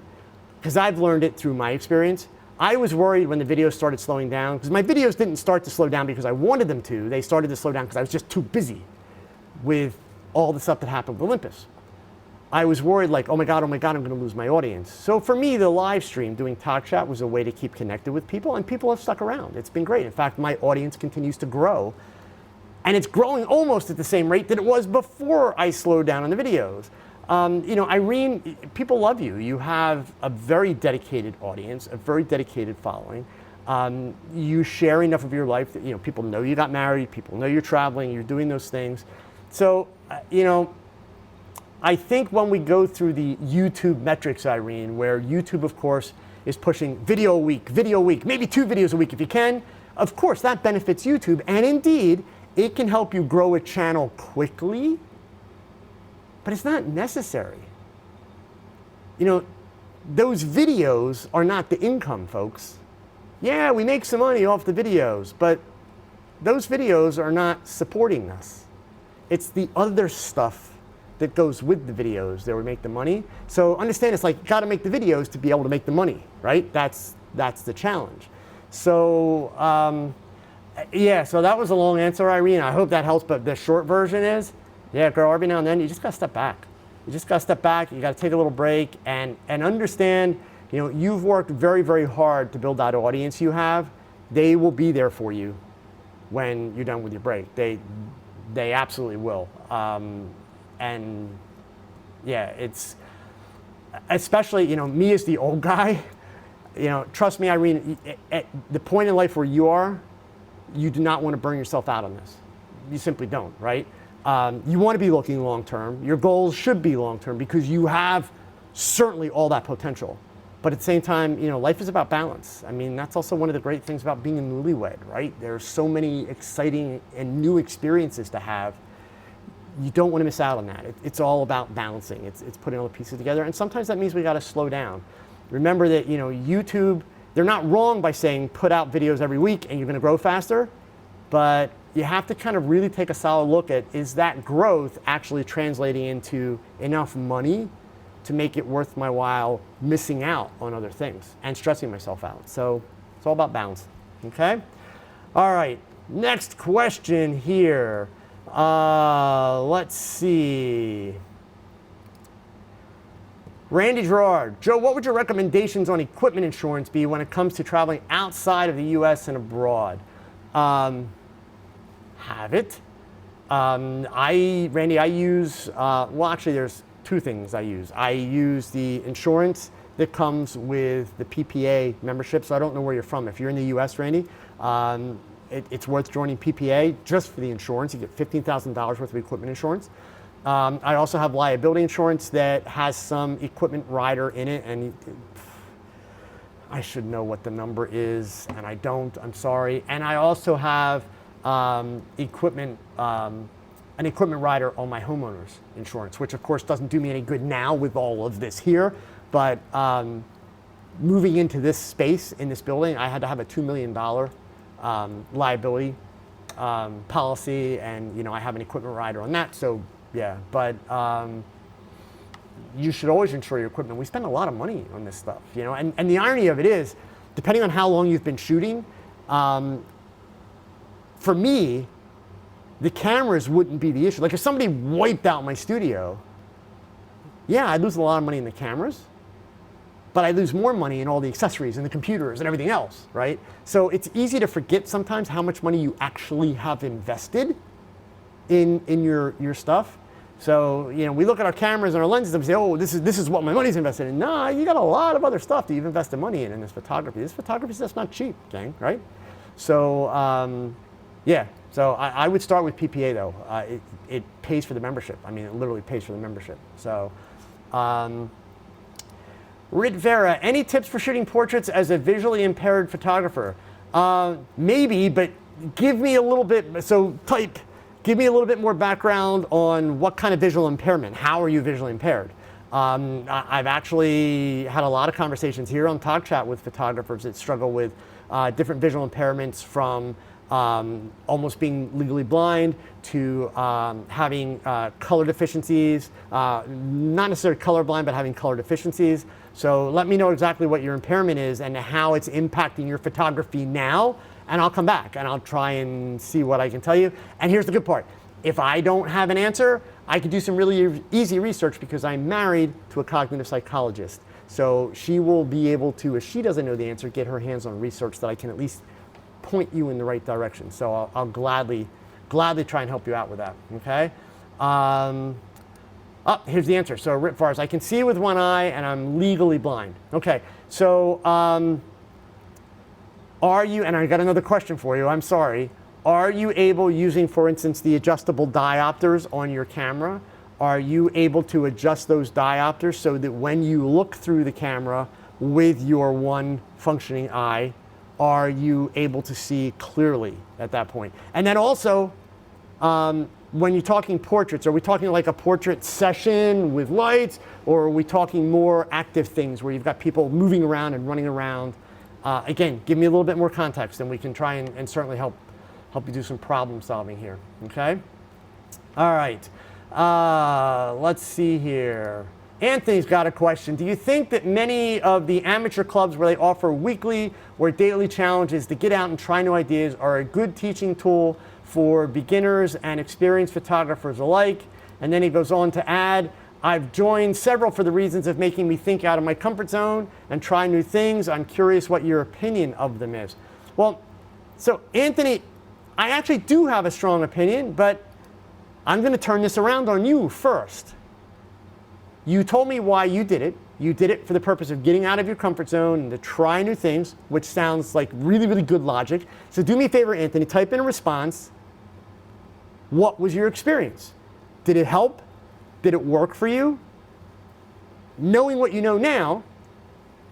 because I've learned it through my experience. I was worried when the videos started slowing down, because my videos didn't start to slow down because I wanted them to. They started to slow down because I was just too busy with all the stuff that happened with Olympus. I was worried like, oh my God, I'm gonna lose my audience. So for me, the live stream, doing TogChat was a way to keep connected with people, and people have stuck around. It's been great. In fact, my audience continues to grow, and it's growing almost at the same rate that it was before I slowed down on the videos. Irene, people love you. You have a very dedicated audience, a very dedicated following. You share enough of your life that people know you got married, people know you're traveling, you're doing those things. So, I think when we go through the YouTube metrics, Irene, where YouTube, of course, is pushing video a week, maybe 2 videos a week if you can, of course, that benefits YouTube. And indeed, it can help you grow a channel quickly, but it's not necessary. Those videos are not the income, folks. Yeah, we make some money off the videos, but those videos are not supporting us. It's the other stuff that goes with the videos that would make the money. So understand, it's like you gotta make the videos to be able to make the money, right? That's the challenge. So yeah, so that was a long answer, Irene. I hope that helps, but the short version is, yeah, girl, every now and then you just gotta step back. You just gotta step back, you gotta take a little break and understand, you've worked very, very hard to build that audience you have. They will be there for you when you're done with your break. They absolutely will. And yeah, it's, especially, me as the old guy, trust me, Irene, at the point in life where you are, you do not want to burn yourself out on this. You simply don't, right? You want to be looking long-term. Your goals should be long-term because you have certainly all that potential. But at the same time, life is about balance. I mean, that's also one of the great things about being a newlywed, right? There's so many exciting and new experiences to have. You don't want to miss out on that. It's all about balancing. It's putting all the pieces together. And sometimes that means we got to slow down. Remember that, YouTube, they're not wrong by saying put out videos every week and you're going to grow faster. But, you have to kind of really take a solid look at, is that growth actually translating into enough money to make it worth my while missing out on other things and stressing myself out. So it's all about balance, okay? All right, next question here. Let's see. Randy Gerard, Joe, what would your recommendations on equipment insurance be when it comes to traveling outside of the US and abroad? Have it. Randy, I use, well, actually there's two things I use. I use the insurance that comes with the PPA membership, so I don't know where you're from. If you're in the US, Randy, it's worth joining PPA just for the insurance. You get $15,000 worth of equipment insurance. I also have liability insurance that has some equipment rider in it, and I should know what the number is, and I don't, I'm sorry. And I also have an equipment rider on my homeowner's insurance, which of course doesn't do me any good now with all of this here, but moving into this space in this building, I had to have a $2 million liability policy, and I have an equipment rider on that, so yeah, but you should always insure your equipment. We spend a lot of money on this stuff, and the irony of it is, depending on how long you've been shooting, for me, the cameras wouldn't be the issue. Like if somebody wiped out my studio, yeah, I'd lose a lot of money in the cameras, but I lose more money in all the accessories and the computers and everything else, right? So it's easy to forget sometimes how much money you actually have invested in your stuff. So, we look at our cameras and our lenses and we say, oh, this is what my money's invested in. Nah, you got a lot of other stuff that you've invested money in this photography. This photography stuff's not cheap, gang, right? So, yeah, so I would start with PPA though. It pays for the membership. I mean, it literally pays for the membership. So, Rit Vera, any tips for shooting portraits as a visually impaired photographer? Maybe, but give me a little bit, give me a little bit more background on what kind of visual impairment. How are you visually impaired? I've actually had a lot of conversations here on TogChat with photographers that struggle with different visual impairments, from almost being legally blind to having color deficiencies, not necessarily colorblind, but having color deficiencies. So let me know exactly what your impairment is and how it's impacting your photography now, and I'll come back and I'll try and see what I can tell you. And here's the good part. If I don't have an answer, I can do some really easy research because I'm married to a cognitive psychologist. So she will be able to, if she doesn't know the answer, get her hands on research that I can at least point you in the right direction. So I'll gladly try and help you out with that, okay? Here's the answer. So Rip Fars, I can see with one eye and I'm legally blind. Okay, so are you, and I got another question for you, I'm sorry. Are you able, using, for instance, the adjustable diopters on your camera, are you able to adjust those diopters so that when you look through the camera with your one functioning eye, are you able to see clearly at that point? And then also, when you're talking portraits, are we talking like a portrait session with lights, or are we talking more active things where you've got people moving around and running around? Again, give me a little bit more context and we can try and certainly help you do some problem solving here, okay? All right, let's see here. Anthony's got a question. Do you think that many of the amateur clubs where they offer weekly or daily challenges to get out and try new ideas are a good teaching tool for beginners and experienced photographers alike? And then he goes on to add, I've joined several for the reasons of making me think out of my comfort zone and try new things. I'm curious what your opinion of them is. Well, so Anthony, I actually do have a strong opinion, but I'm going to turn this around on you first. You told me why you did it. You did it for the purpose of getting out of your comfort zone and to try new things, which sounds like really, really good logic. So do me a favor, Anthony, type in a response. What was your experience? Did it help? Did it work for you? Knowing what you know now,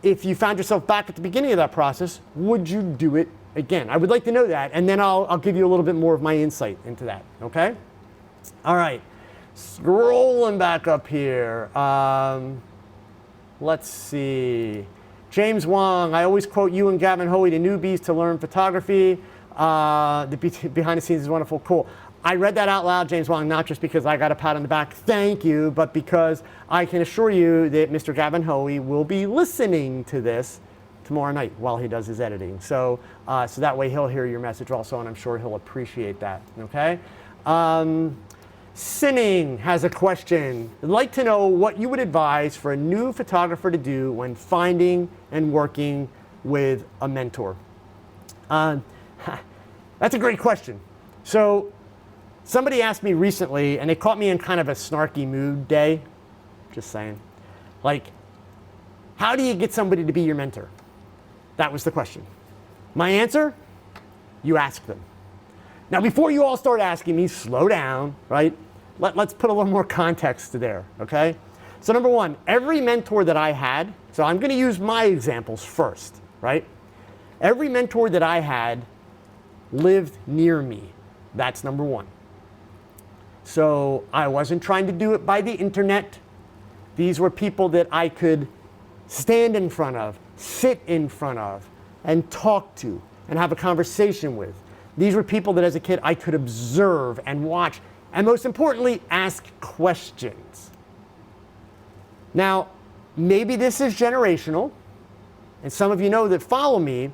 if you found yourself back at the beginning of that process, would you do it again? I would like to know that, and then I'll give you a little bit more of my insight into that, okay? All right. Scrolling back up here. Let's see. James Wong, I always quote you and Gavin Hoey to newbies to learn photography. Behind the scenes is wonderful. Cool. I read that out loud, James Wong, not just because I got a pat on the back, thank you, but because I can assure you that Mr. Gavin Hoey will be listening to this tomorrow night while he does his editing. So that way he'll hear your message also, and I'm sure he'll appreciate that, okay? Sinning has a question. I'd like to know what you would advise for a new photographer to do when finding and working with a mentor. That's a great question. So somebody asked me recently, and they caught me in kind of a snarky mood day, just saying, like, how do you get somebody to be your mentor? That was the question. My answer, you ask them. Now, before you all start asking me, slow down, right? Let's put a little more context to there, okay? So number one, every mentor that I had, so I'm gonna use my examples first, right? Every mentor that I had lived near me. That's number one. So I wasn't trying to do it by the internet. These were people that I could stand in front of, sit in front of, and talk to, and have a conversation with. These were people that as a kid I could observe and watch, and most importantly, ask questions. Now, maybe this is generational, and some of you know that follow me,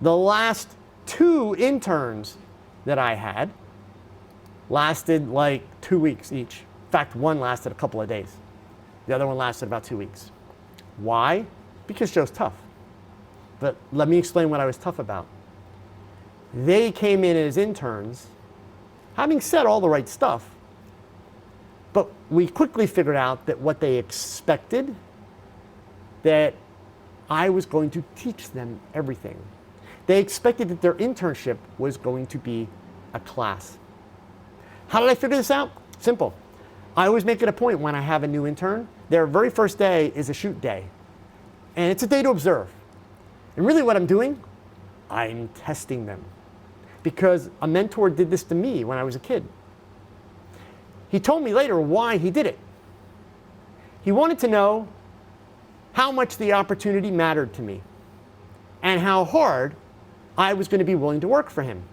the last 2 interns that I had lasted like 2 weeks each. In fact, one lasted a couple of days. The other one lasted about 2 weeks. Why? Because Joe's tough. But let me explain what I was tough about. They came in as interns, having said all the right stuff, but we quickly figured out that what they expected, that I was going to teach them everything. They expected that their internship was going to be a class. How did I figure this out? Simple. I always make it a point when I have a new intern, their very first day is a shoot day. And it's a day to observe. And really what I'm doing, I'm testing them. Because a mentor did this to me when I was a kid. He told me later why he did it. He wanted to know how much the opportunity mattered to me and how hard I was going to be willing to work for him.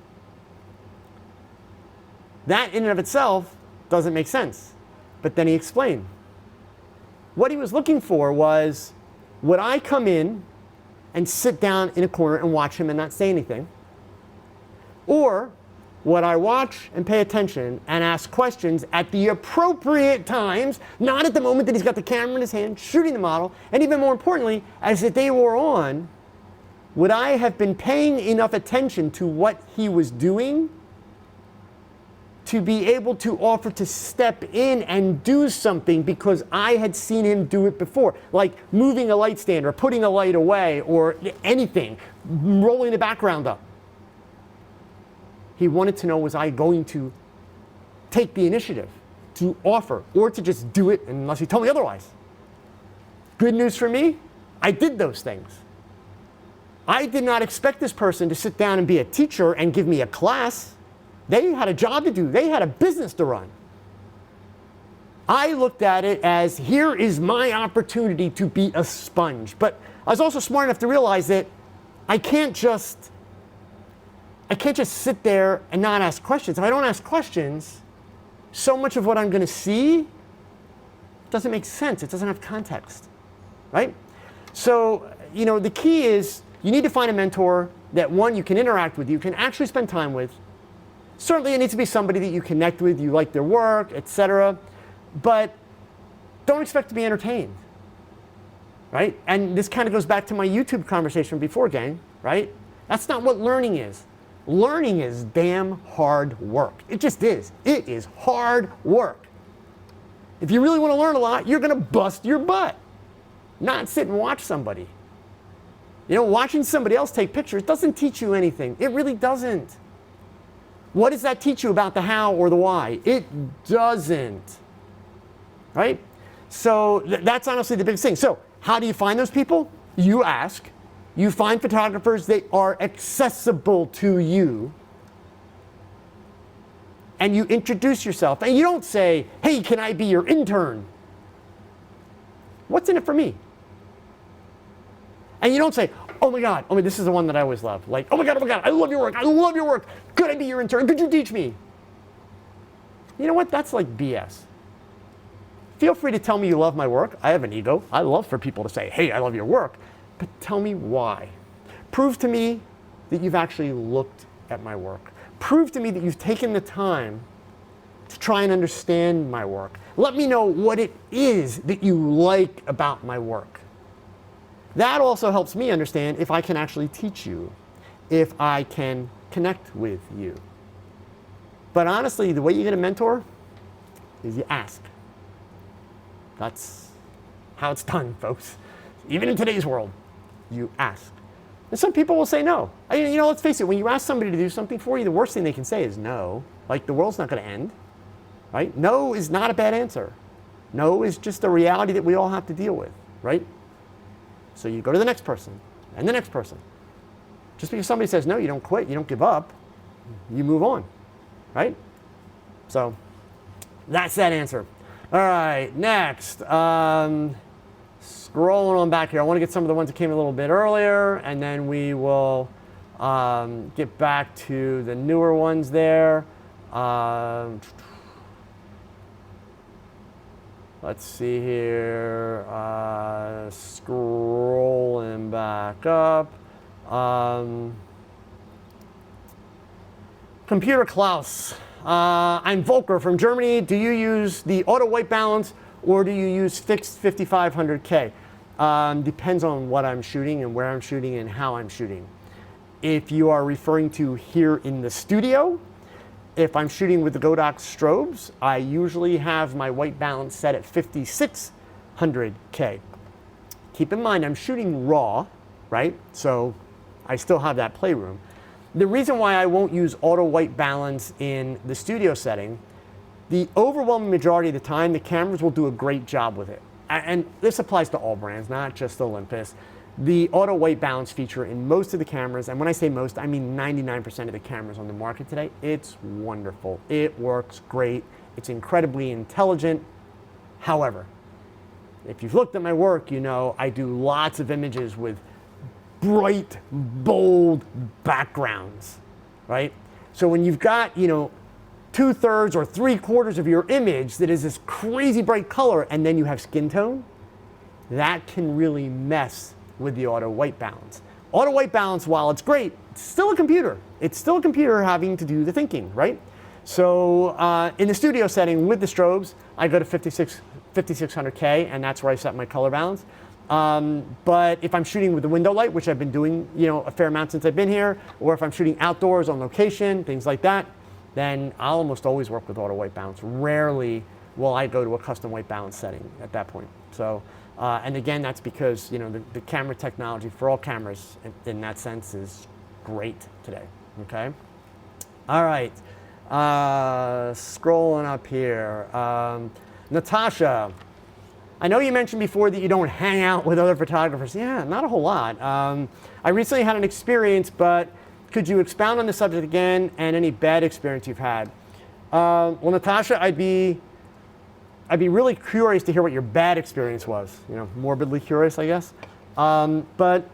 That in and of itself doesn't make sense. But then he explained. What he was looking for was, would I come in and sit down in a corner and watch him and not say anything? Or would I watch and pay attention and ask questions at the appropriate times, not at the moment that he's got the camera in his hand, shooting the model, and even more importantly, as the day wore on, would I have been paying enough attention to what he was doing to be able to offer to step in and do something because I had seen him do it before, like moving a light stand or putting a light away or anything, rolling the background up. He wanted to know, was I going to take the initiative to offer or to just do it unless he told me otherwise? Good news for me, I did those things. I did not expect this person to sit down and be a teacher and give me a class. They had a job to do. They had a business to run. I looked at it as, here is my opportunity to be a sponge. But I was also smart enough to realize that I can't just sit there and not ask questions. If I don't ask questions, so much of what I'm going to see doesn't make sense. It doesn't have context, right? So, the key is you need to find a mentor that, one, you can interact with, you can actually spend time with. Certainly it needs to be somebody that you connect with, you like their work, etc. But don't expect to be entertained, right? And this kind of goes back to my YouTube conversation before, gang, right? That's not what learning is. Learning is damn hard work. It just is. It is hard work. If you really want to learn a lot, you're going to bust your butt, not sit and watch somebody. Watching somebody else take pictures doesn't teach you anything. It really doesn't. What does that teach you about the how or the why? It doesn't, right? So that's honestly the biggest thing. So how do you find those people? You ask. You find photographers that are accessible to you. And you introduce yourself. And you don't say, hey, can I be your intern? What's in it for me? And you don't say, oh my God, this is the one that I always love. Like, oh my God, I love your work, I love your work. Could I be your intern? Could you teach me? You know what? That's like BS. Feel free to tell me you love my work. I have an ego. I love for people to say, hey, I love your work. But tell me why. Prove to me that you've actually looked at my work. Prove to me that you've taken the time to try and understand my work. Let me know what it is that you like about my work. That also helps me understand if I can actually teach you, if I can connect with you. But honestly, the way you get a mentor is you ask. That's how it's done, folks. Even in today's world, you ask. And some people will say no. Let's face it, when you ask somebody to do something for you, the worst thing they can say is no. Like, the world's not going to end, right? No is not a bad answer. No is just a reality that we all have to deal with, right? So you go to the next person and the next person. Just because somebody says no, you don't quit, you don't give up, you move on, right? So that's that answer. All right, next. Scrolling on back here, I want to get some of the ones that came a little bit earlier, and then we will get back to the newer ones there. Let's see here. Scrolling back up. Computer Klaus. I'm Volker from Germany. Do you use the auto white balance or do you use fixed 5500K? Depends on what I'm shooting and where I'm shooting and how I'm shooting. If you are referring to here in the studio, if I'm shooting with the Godox strobes, I usually have my white balance set at 5600K. Keep in mind, I'm shooting raw, right? So I still have that playroom. The reason why I won't use auto white balance in the studio setting, the overwhelming majority of the time, the cameras will do a great job with it. And this applies to all brands, not just Olympus. The auto white balance feature in most of the cameras, and when I say most, I mean 99% of the cameras on the market today, it's wonderful. It works great. It's incredibly intelligent. However, if you've looked at my work, you know I do lots of images with bright, bold backgrounds, right? So when you've got, 2/3 or 3/4 of your image that is this crazy bright color and then you have skin tone, that can really mess with the auto white balance. Auto white balance, while it's great, it's still a computer. It's still a computer having to do the thinking, right? So in the studio setting with the strobes, I go to 5600K, and that's where I set my color balance. But if I'm shooting with the window light, which I've been doing, a fair amount since I've been here, or if I'm shooting outdoors on location, things like that, then I'll almost always work with auto white balance. Rarely will I go to a custom white balance setting at that point. So, and again, that's because the camera technology for all cameras in that sense is great today. Okay. All right. Scrolling up here, Natasha. I know you mentioned before that you don't hang out with other photographers. Yeah, not a whole lot. I recently had an experience, but could you expound on the subject again and any bad experience you've had? Well, Natasha, I'd be really curious to hear what your bad experience was. Morbidly curious, I guess. But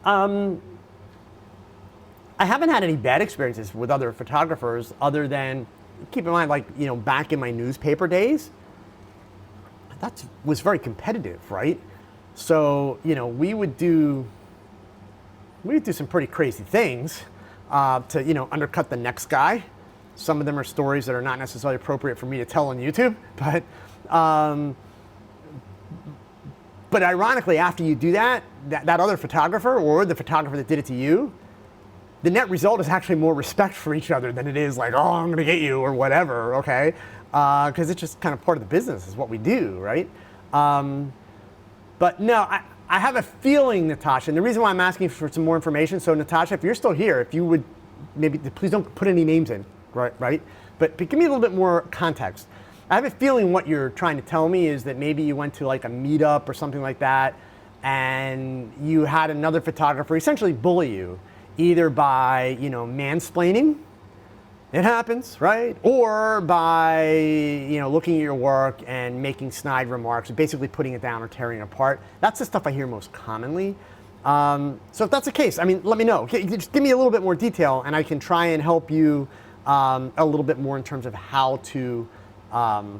I haven't had any bad experiences with other photographers other than, keep in mind, back in my newspaper days, that was very competitive, right? So, we would do some pretty crazy things to, undercut the next guy. Some of them are stories that are not necessarily appropriate for me to tell on YouTube, but ironically, after you do that other photographer or the photographer that did it to you, the net result is actually more respect for each other than it is like, oh, I'm going to get you or whatever, okay? Because it's just kind of part of the business, is what we do, right? But no, I have a feeling, Natasha, and the reason why I'm asking for some more information, so Natasha, if you're still here, if you would, maybe please don't put any names in, right? But give me a little bit more context. I have a feeling what you're trying to tell me is that maybe you went to like a meetup or something like that, and you had another photographer essentially bully you, either by, mansplaining It happens, right? Or by, looking at your work and making snide remarks, basically putting it down or tearing it apart. That's the stuff I hear most commonly. So if that's the case, let me know. Just give me a little bit more detail, and I can try and help you a little bit more in terms of how to, how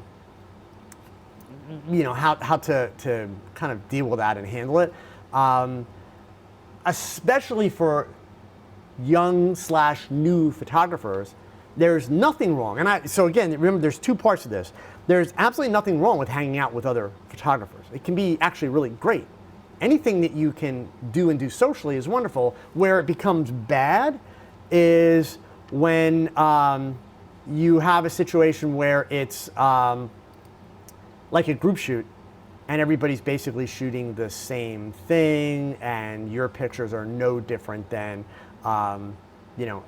to kind of deal with that and handle it. Especially for young/new photographers, there's nothing wrong. And so again, remember, there's two parts to this. There's absolutely nothing wrong with hanging out with other photographers. It can be actually really great. Anything that you can do and do socially is wonderful. Where it becomes bad is when you have a situation where it's like a group shoot, and everybody's basically shooting the same thing, and your pictures are no different than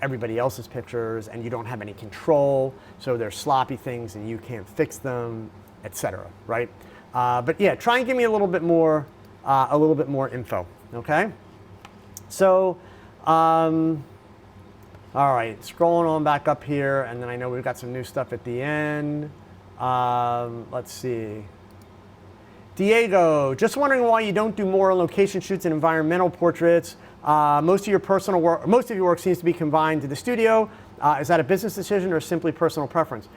everybody else's pictures, and you don't have any control, so there's sloppy things and you can't fix them, etc. Right? But yeah, try and give me a little bit more info. Okay. So, all right, scrolling on back up here, and then I know we've got some new stuff at the end. Let's see. Diego, just wondering why you don't do more location shoots and environmental portraits. Most of your work seems to be combined to the studio. Is that a business decision or simply personal preference?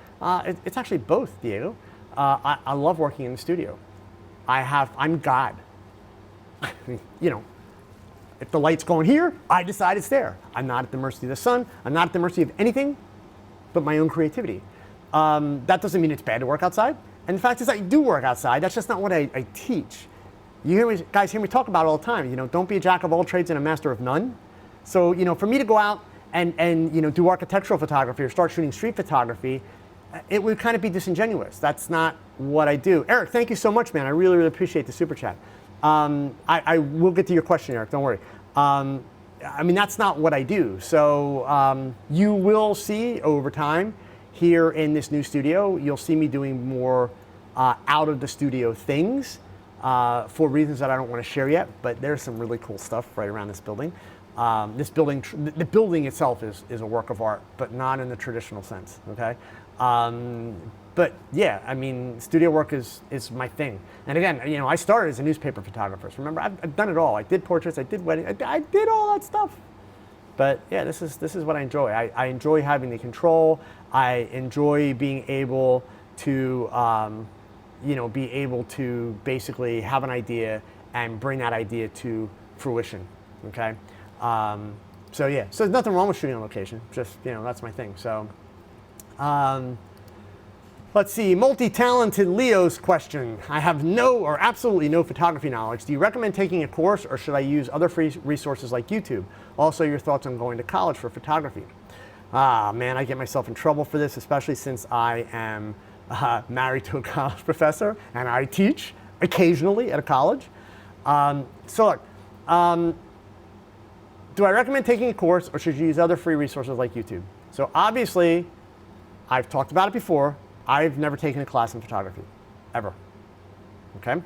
It's actually both, Diego. I love working in the studio. I'm God. If the light's going here, I decide it's there. I'm not at the mercy of the sun. I'm not at the mercy of anything but my own creativity. That doesn't mean it's bad to work outside. And the fact is, I do work outside. That's just not what I teach. Guys hear me talk about it all the time. Don't be a jack of all trades and a master of none. So, for me to go out and do architectural photography or start shooting street photography, it would kind of be disingenuous. That's not what I do. Eric, thank you so much, man. I really, really appreciate the super chat. I will get to your question, Eric. Don't worry. That's not what I do. So you will see over time here in this new studio, you'll see me doing more out of the studio things for reasons that I don't want to share yet. But there's some really cool stuff right around this building. The building itself is a work of art, but not in the traditional sense. Okay. But yeah, studio work is my thing. And again, I started as a newspaper photographer. So remember, I've done it all. I did portraits, I did weddings, I did all that stuff. But yeah, this is what I enjoy. I enjoy having the control. I enjoy being able to, basically have an idea and bring that idea to fruition. Okay. So yeah, so there's nothing wrong with shooting on location. Just that's my thing. So. Let's see, multi-talented Leo's question. I have absolutely no photography knowledge. Do you recommend taking a course, or should I use other free resources like YouTube? Also, your thoughts on going to college for photography. Man, I get myself in trouble for this, especially since I am married to a college professor, and I teach occasionally at a college. So look, do I recommend taking a course, or should you use other free resources like YouTube? So obviously, I've talked about it before. I've never taken a class in photography, ever. Okay?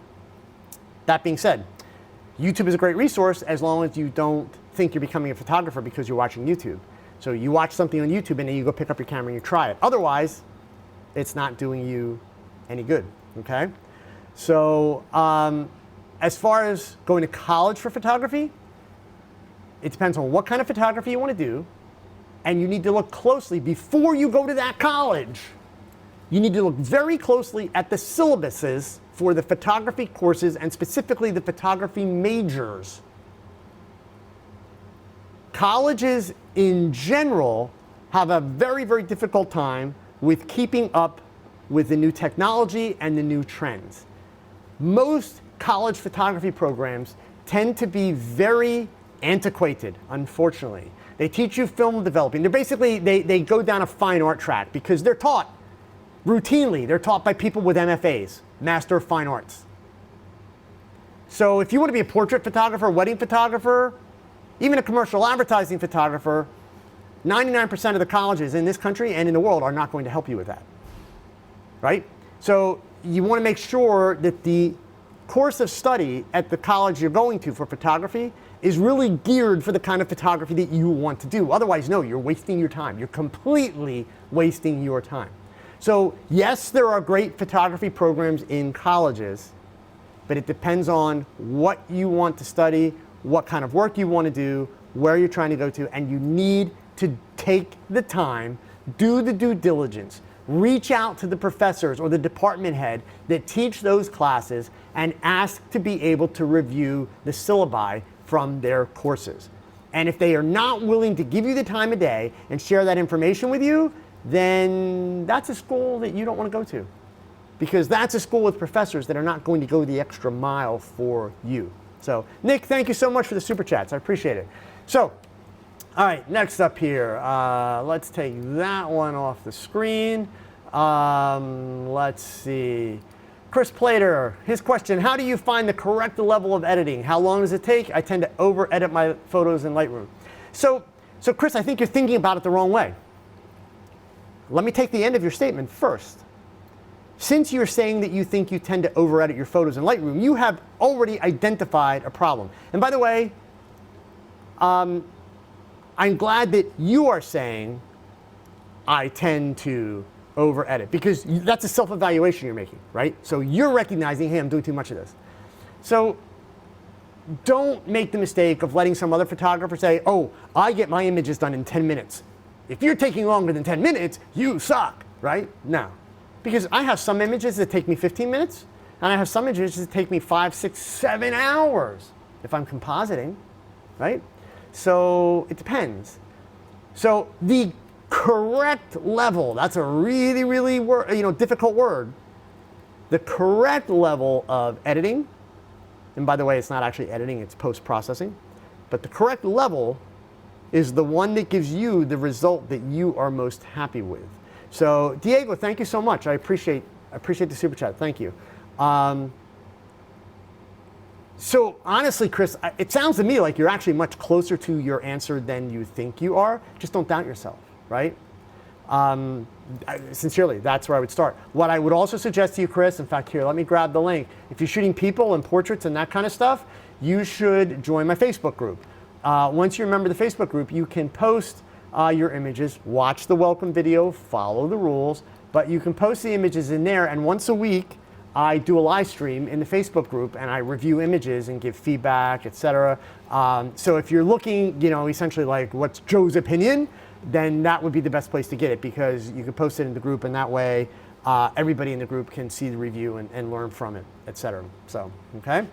That being said, YouTube is a great resource as long as you don't think you're becoming a photographer because you're watching YouTube. So you watch something on YouTube and then you go pick up your camera and you try it. Otherwise, it's not doing you any good. Okay? So as far as going to college for photography, it depends on what kind of photography you want to do. And you need to look closely before you go to that college. You need to look very closely at the syllabuses for the photography courses and specifically the photography majors. Colleges in general have a very, very difficult time with keeping up with the new technology and the new trends. Most college photography programs tend to be very antiquated, unfortunately. They teach you film developing. They go down a fine art track because they're taught routinely. They're taught by people with MFAs, Master of Fine Arts. So if you want to be a portrait photographer, wedding photographer, even a commercial advertising photographer, 99% of the colleges in this country and in the world are not going to help you with that, right? So you want to make sure that the course of study at the college you're going to for photography is really geared for the kind of photography that you want to do. Otherwise, no, you're wasting your time. You're completely wasting your time. So yes, there are great photography programs in colleges, but it depends on what you want to study, what kind of work you want to do, where you're trying to go to, and you need to take the time, do the due diligence, reach out to the professors or the department head that teach those classes and ask to be able to review the syllabi from their courses. And if they are not willing to give you the time of day and share that information with you, then that's a school that you don't want to go to. Because that's a school with professors that are not going to go the extra mile for you. So, Nick, thank you so much for the super chats. I appreciate it. So, all right, next up here, let's take that one off the screen. Let's see. Chris Plater, his question, how do you find the correct level of editing? How long does it take? I tend to over-edit my photos in Lightroom. So Chris, I think you're thinking about it the wrong way. Let me take the end of your statement first. Since you're saying that you think you tend to over-edit your photos in Lightroom, you have already identified a problem. And by the way, I'm glad that you are saying I tend to over-edit, because that's a self-evaluation you're making, right? So you're recognizing, hey, I'm doing too much of this. So don't make the mistake of letting some other photographer say, oh, I get my images done in 10 minutes. If you're taking longer than 10 minutes, you suck, right? No. Because I have some images that take me 15 minutes, and I have some images that take me 5, 6, 7 hours if I'm compositing, right? So it depends. So the correct level, that's a really, really difficult word. The correct level of editing, and by the way, it's not actually editing, it's post-processing, but the correct level is the one that gives you the result that you are most happy with. So Diego, thank you so much. I appreciate the super chat. Thank you. So honestly, Chris, it sounds to me like you're actually much closer to your answer than you think you are. Just don't doubt yourself, right? Sincerely, that's where I would start. What I would also suggest to you, Chris, in fact, here, let me grab the link. If you're shooting people and portraits and that kind of stuff, you should join my Facebook group. Once you remember the Facebook group, you can post your images, watch the welcome video, follow the rules, but you can post the images in there, and once a week, I do a live stream in the Facebook group and I review images and give feedback, etc. So if you're looking, essentially like what's Joe's opinion, then that would be the best place to get it, because you can post it in the group, and that way everybody in the group can see the review and learn from it, etc. So, okay?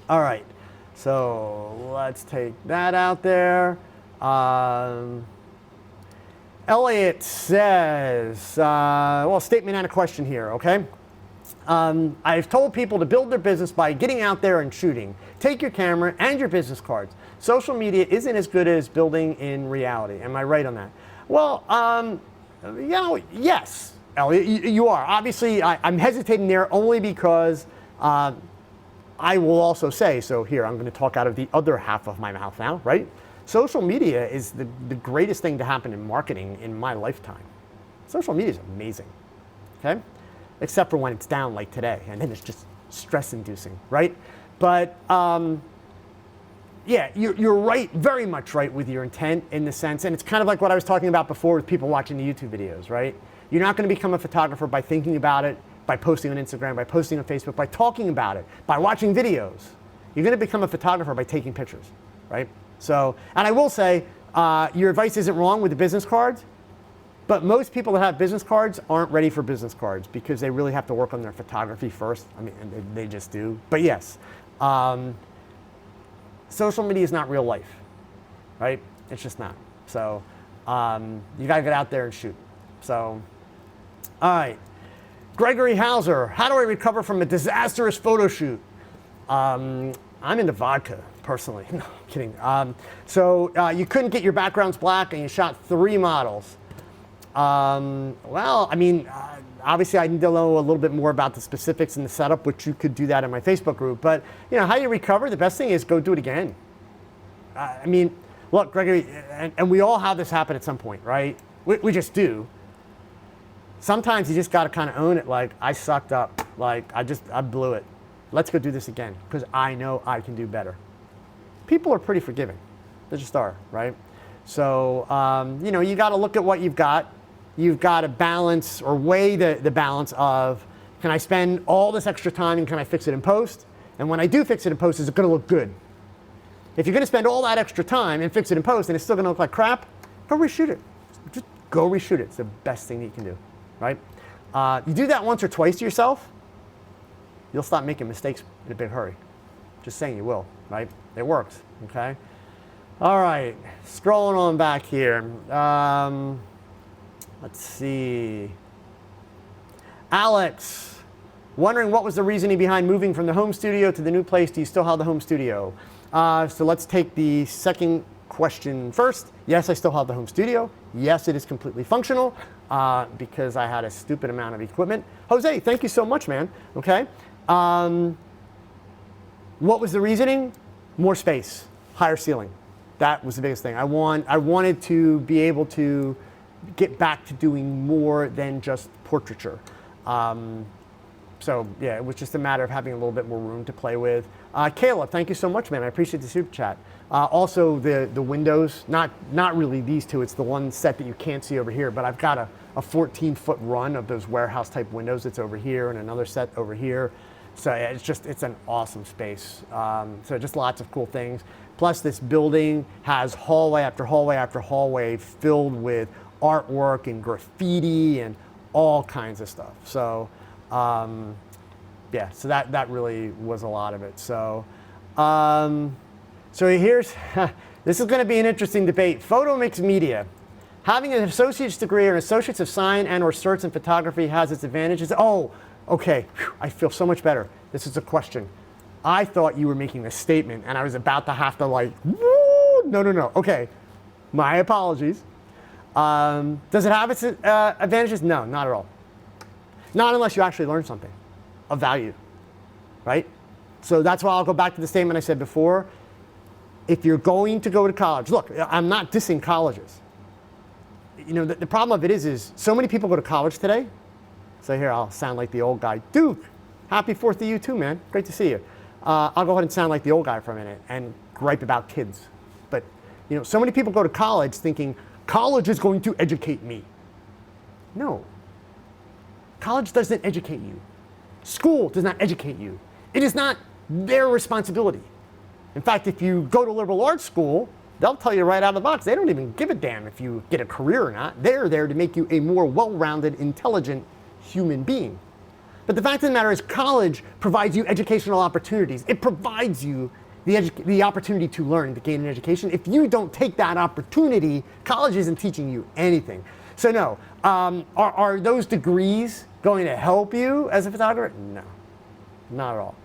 All right, so let's take that out there. Elliot says, statement and a question here, okay? I've told people to build their business by getting out there and shooting. Take your camera and your business cards. Social media isn't as good as building in reality. Am I right on that? Well, yes, Elliot, you are. Obviously, I'm hesitating there only because I will also say, so here, I'm going to talk out of the other half of my mouth now, right? Social media is the greatest thing to happen in marketing in my lifetime. Social media is amazing, okay? Except for when it's down like today, and then it's just stress-inducing, right? But yeah, you're right, very much right with your intent in the sense, and it's kind of like what I was talking about before with people watching the YouTube videos, right? You're not going to become a photographer by thinking about it, by posting on Instagram, by posting on Facebook, by talking about it, by watching videos. You're going to become a photographer by taking pictures, right? So, and I will say, your advice isn't wrong with the business cards, but most people that have business cards aren't ready for business cards because they really have to work on their photography first. I mean, they just do. But yes, social media is not real life, right? It's just not. So you gotta get out there and shoot. So, all right. Gregory Hauser, how do I recover from a disastrous photo shoot? I'm into vodka, personally. No, I'm kidding. So you couldn't get your backgrounds black and you shot 3 models. Well, I mean, obviously I need to know a little bit more about the specifics and the setup, which you could do that in my Facebook group. But, how you recover, the best thing is go do it again. I mean, look, Gregory, and we all have this happen at some point, right? We just do. Sometimes you just got to kind of own it, like, I sucked up. Like, I blew it. let's go do this again because I know I can do better. People are pretty forgiving. They just are, right? So, you got to look at what you've got. You've got to balance or weigh the balance of, can I spend all this extra time and can I fix it in post? And when I do fix it in post, is it going to look good? If you're going to spend all that extra time and fix it in post and it's still going to look like crap, go reshoot it. Just go reshoot it. It's the best thing that you can do, right? You do that once or twice to yourself, you'll stop making mistakes in a big hurry. Just saying you will, right? It works, okay? All right, scrolling on back here. Let's see. Alex, wondering what was the reasoning behind moving from the home studio to the new place. Do you still have the home studio? So let's take the second question first. Yes, I still have the home studio. Yes, it is completely functional because I had a stupid amount of equipment. Jose, thank you so much, man. Okay. What was the reasoning? More space, higher ceiling. That was the biggest thing. I wanted to be able to get back to doing more than just portraiture. So yeah, it was just a matter of having a little bit more room to play with. Caleb, thank you so much, man. I appreciate the super chat. Also the windows, not really these two. It's the one set that you can't see over here, but I've got a 14-foot run of those warehouse type windows that's over here and another set over here. So yeah, it's an awesome space. So just lots of cool things. Plus this building has hallway after hallway after hallway filled with artwork and graffiti and all kinds of stuff. So yeah, so that really was a lot of it. So so here's, this is going to be an interesting debate. Photo mixed media. Having an associate's degree or an associate's of science and or certs in photography has its advantages. Oh, okay, whew, I feel so much better. This is a question. I thought you were making a statement and I was about to have to like, woo, no. Okay, my apologies. Does it have its advantages? No, not at all. Not unless you actually learn something of value, right? So that's why I'll go back to the statement I said before. If you're going to go to college, look, I'm not dissing colleges. You know, the problem of it is so many people go to college today. So here, I'll sound like the old guy. Duke, happy 4th to you too, man. Great to see you. I'll go ahead and sound like the old guy for a minute and gripe about kids. But, you know, so many people go to college thinking, college is going to educate me. No. College doesn't educate you. School does not educate you. It is not their responsibility. In fact, if you go to liberal arts school, they'll tell you right out of the box, they don't even give a damn if you get a career or not. They're there to make you a more well-rounded, intelligent human being. But the fact of the matter is college provides you educational opportunities. It provides you the opportunity to learn, to gain an education. If you don't take that opportunity, college isn't teaching you anything. So no, are those degrees going to help you as a photographer? No, not at all.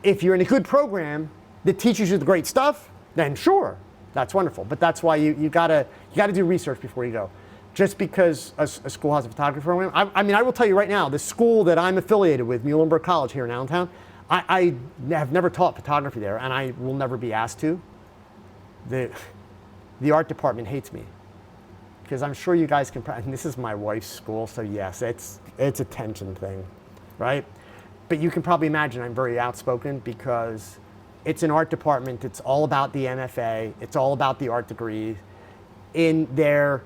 If you're in a good program that teaches you the great stuff, then sure, that's wonderful. But that's why you gotta do research before you go. Just because a school has a photography program, I mean, I will tell you right now, the school that I'm affiliated with, Muhlenberg College here in Allentown, I have never taught photography there, and I will never be asked to. The art department hates me, because I'm sure you guys can, and this is my wife's school, so yes, it's a tension thing, right? But you can probably imagine I'm very outspoken because it's an art department, it's all about the MFA, it's all about the art degree. In their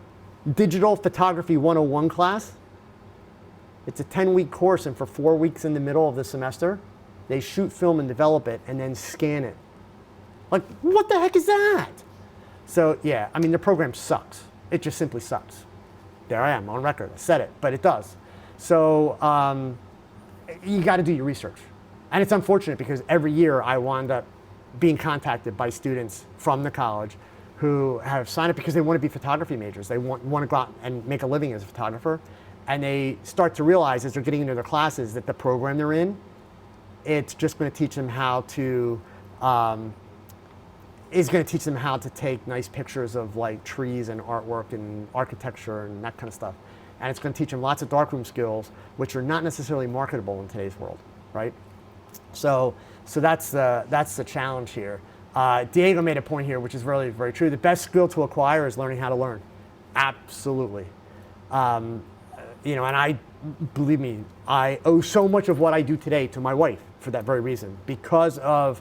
Digital Photography 101 class, it's a 10-week course, and for 4 weeks in the middle of the semester, they shoot film and develop it and then scan it. Like, what the heck is that? So yeah, I mean, the program sucks. It just simply sucks. There I am on record, I said it, but it does. So you gotta do your research. And it's unfortunate because every year I wind up being contacted by students from the college who have signed up because they want to be photography majors. They want to go out and make a living as a photographer. And they start to realize as they're getting into their classes that the program they're in, it's just going to teach them how to, take nice pictures of like trees and artwork and architecture and that kind of stuff. And it's going to teach them lots of darkroom skills, which are not necessarily marketable in today's world, right? So that's the challenge here. Diego made a point here, which is really very true. The best skill to acquire is learning how to learn. Absolutely. You know, and believe me, I owe so much of what I do today to my wife for that very reason. Because of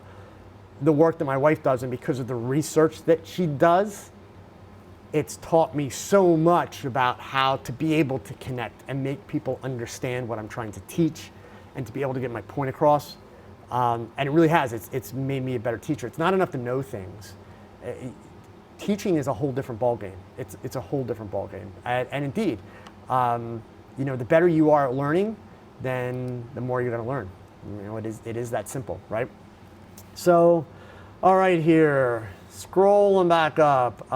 the work that my wife does and because of the research that she does, it's taught me so much about how to be able to connect and make people understand what I'm trying to teach and to be able to get my point across. And it really has. It's made me a better teacher. It's not enough to know things. Teaching is a whole different ballgame. It's a whole different ballgame. And indeed, the better you are at learning, then the more you're going to learn. It is that simple, right? So, all right, here, scrolling back up.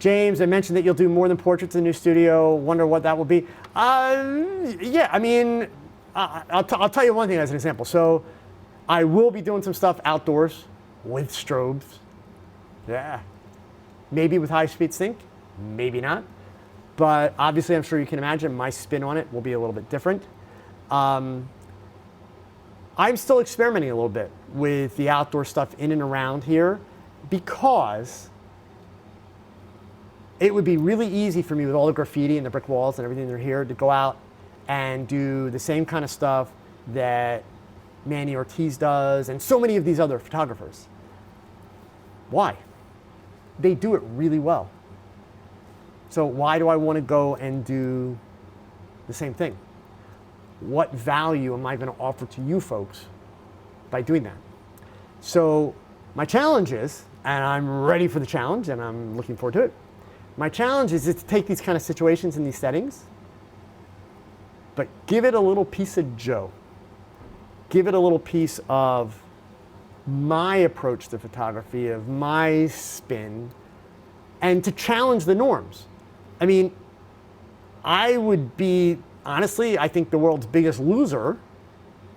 James, I mentioned that you'll do more than portraits in the new studio. Wonder what that will be. Yeah, I mean, I'll tell you one thing as an example. So I will be doing some stuff outdoors with strobes. Yeah. Maybe with high-speed sync, maybe not. But obviously, I'm sure you can imagine my spin on it will be a little bit different. I'm still experimenting a little bit with the outdoor stuff in and around here because it would be really easy for me with all the graffiti and the brick walls and everything that are here to go out and do the same kind of stuff that Manny Ortiz does and so many of these other photographers. Why? They do it really well. So why do I want to go and do the same thing? What value am I going to offer to you folks by doing that? So my challenge is, and I'm ready for the challenge and I'm looking forward to it, my challenge is to take these kind of situations and these settings, but give it a little piece of Joe. Give it a little piece of my approach to photography, of my spin, and to challenge the norms. I mean, I would be, honestly, I think the world's biggest loser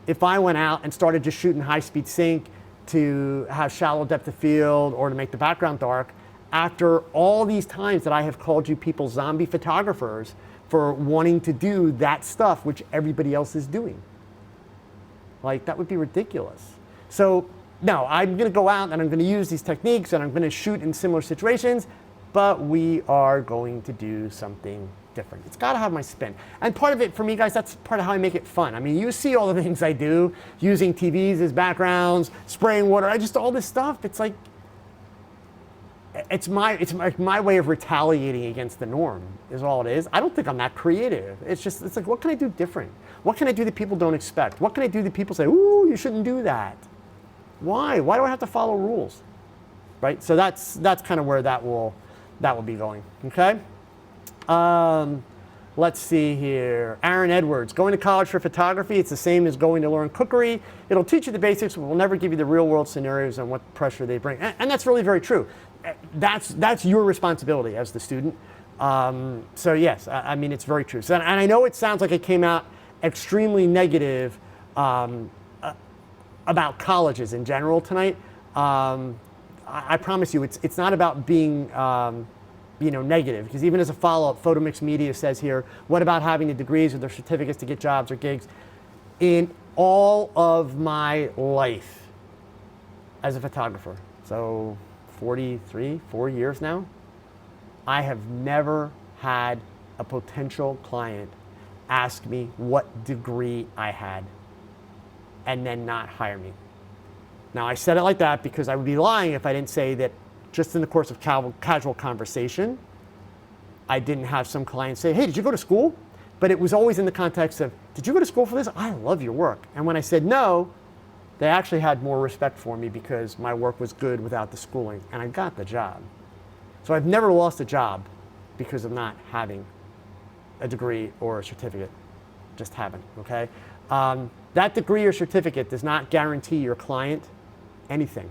if I went out and started just shooting high-speed sync to have shallow depth of field or to make the background dark after all these times that I have called you people zombie photographers for wanting to do that stuff which everybody else is doing. Like, that would be ridiculous. So, no, I'm going to go out and I'm going to use these techniques and I'm going to shoot in similar situations, but we are going to do something different. It's got to have my spin. And part of it, for me, guys, that's part of how I make it fun. I mean, you see all the things I do, using TVs as backgrounds, spraying water, all this stuff. It's like, it's my way of retaliating against the norm, is all it is. I don't think I'm that creative. It's like, what can I do different? What can I do that people don't expect? What can I do that people say, ooh, you shouldn't do that? Why? Why do I have to follow rules? Right? So that's kind of where that will be going. Okay? Let's see here. Aaron Edwards, going to college for photography, it's the same as going to learn cookery. It'll teach you the basics, but will never give you the real world scenarios and what pressure they bring. And that's really very true. That's your responsibility as the student. So yes, I mean, it's very true. So, and I know it sounds like it came out extremely negative about colleges in general tonight. I promise you, it's not about being negative, because even as a follow-up, Photo Mix Media says here, what about having the degrees or the certificates to get jobs or gigs? In all of my life as a photographer, so 4 years now, I have never had a potential client ask me what degree I had and then not hire me. Now, I said it like that because I would be lying if I didn't say that just in the course of casual conversation, I didn't have some clients say, hey, did you go to school? But it was always in the context of, did you go to school for this? I love your work. And when I said no, they actually had more respect for me because my work was good without the schooling, and I got the job. So I've never lost a job because of not having a degree or a certificate. Just haven't, okay? That degree or certificate does not guarantee your client anything.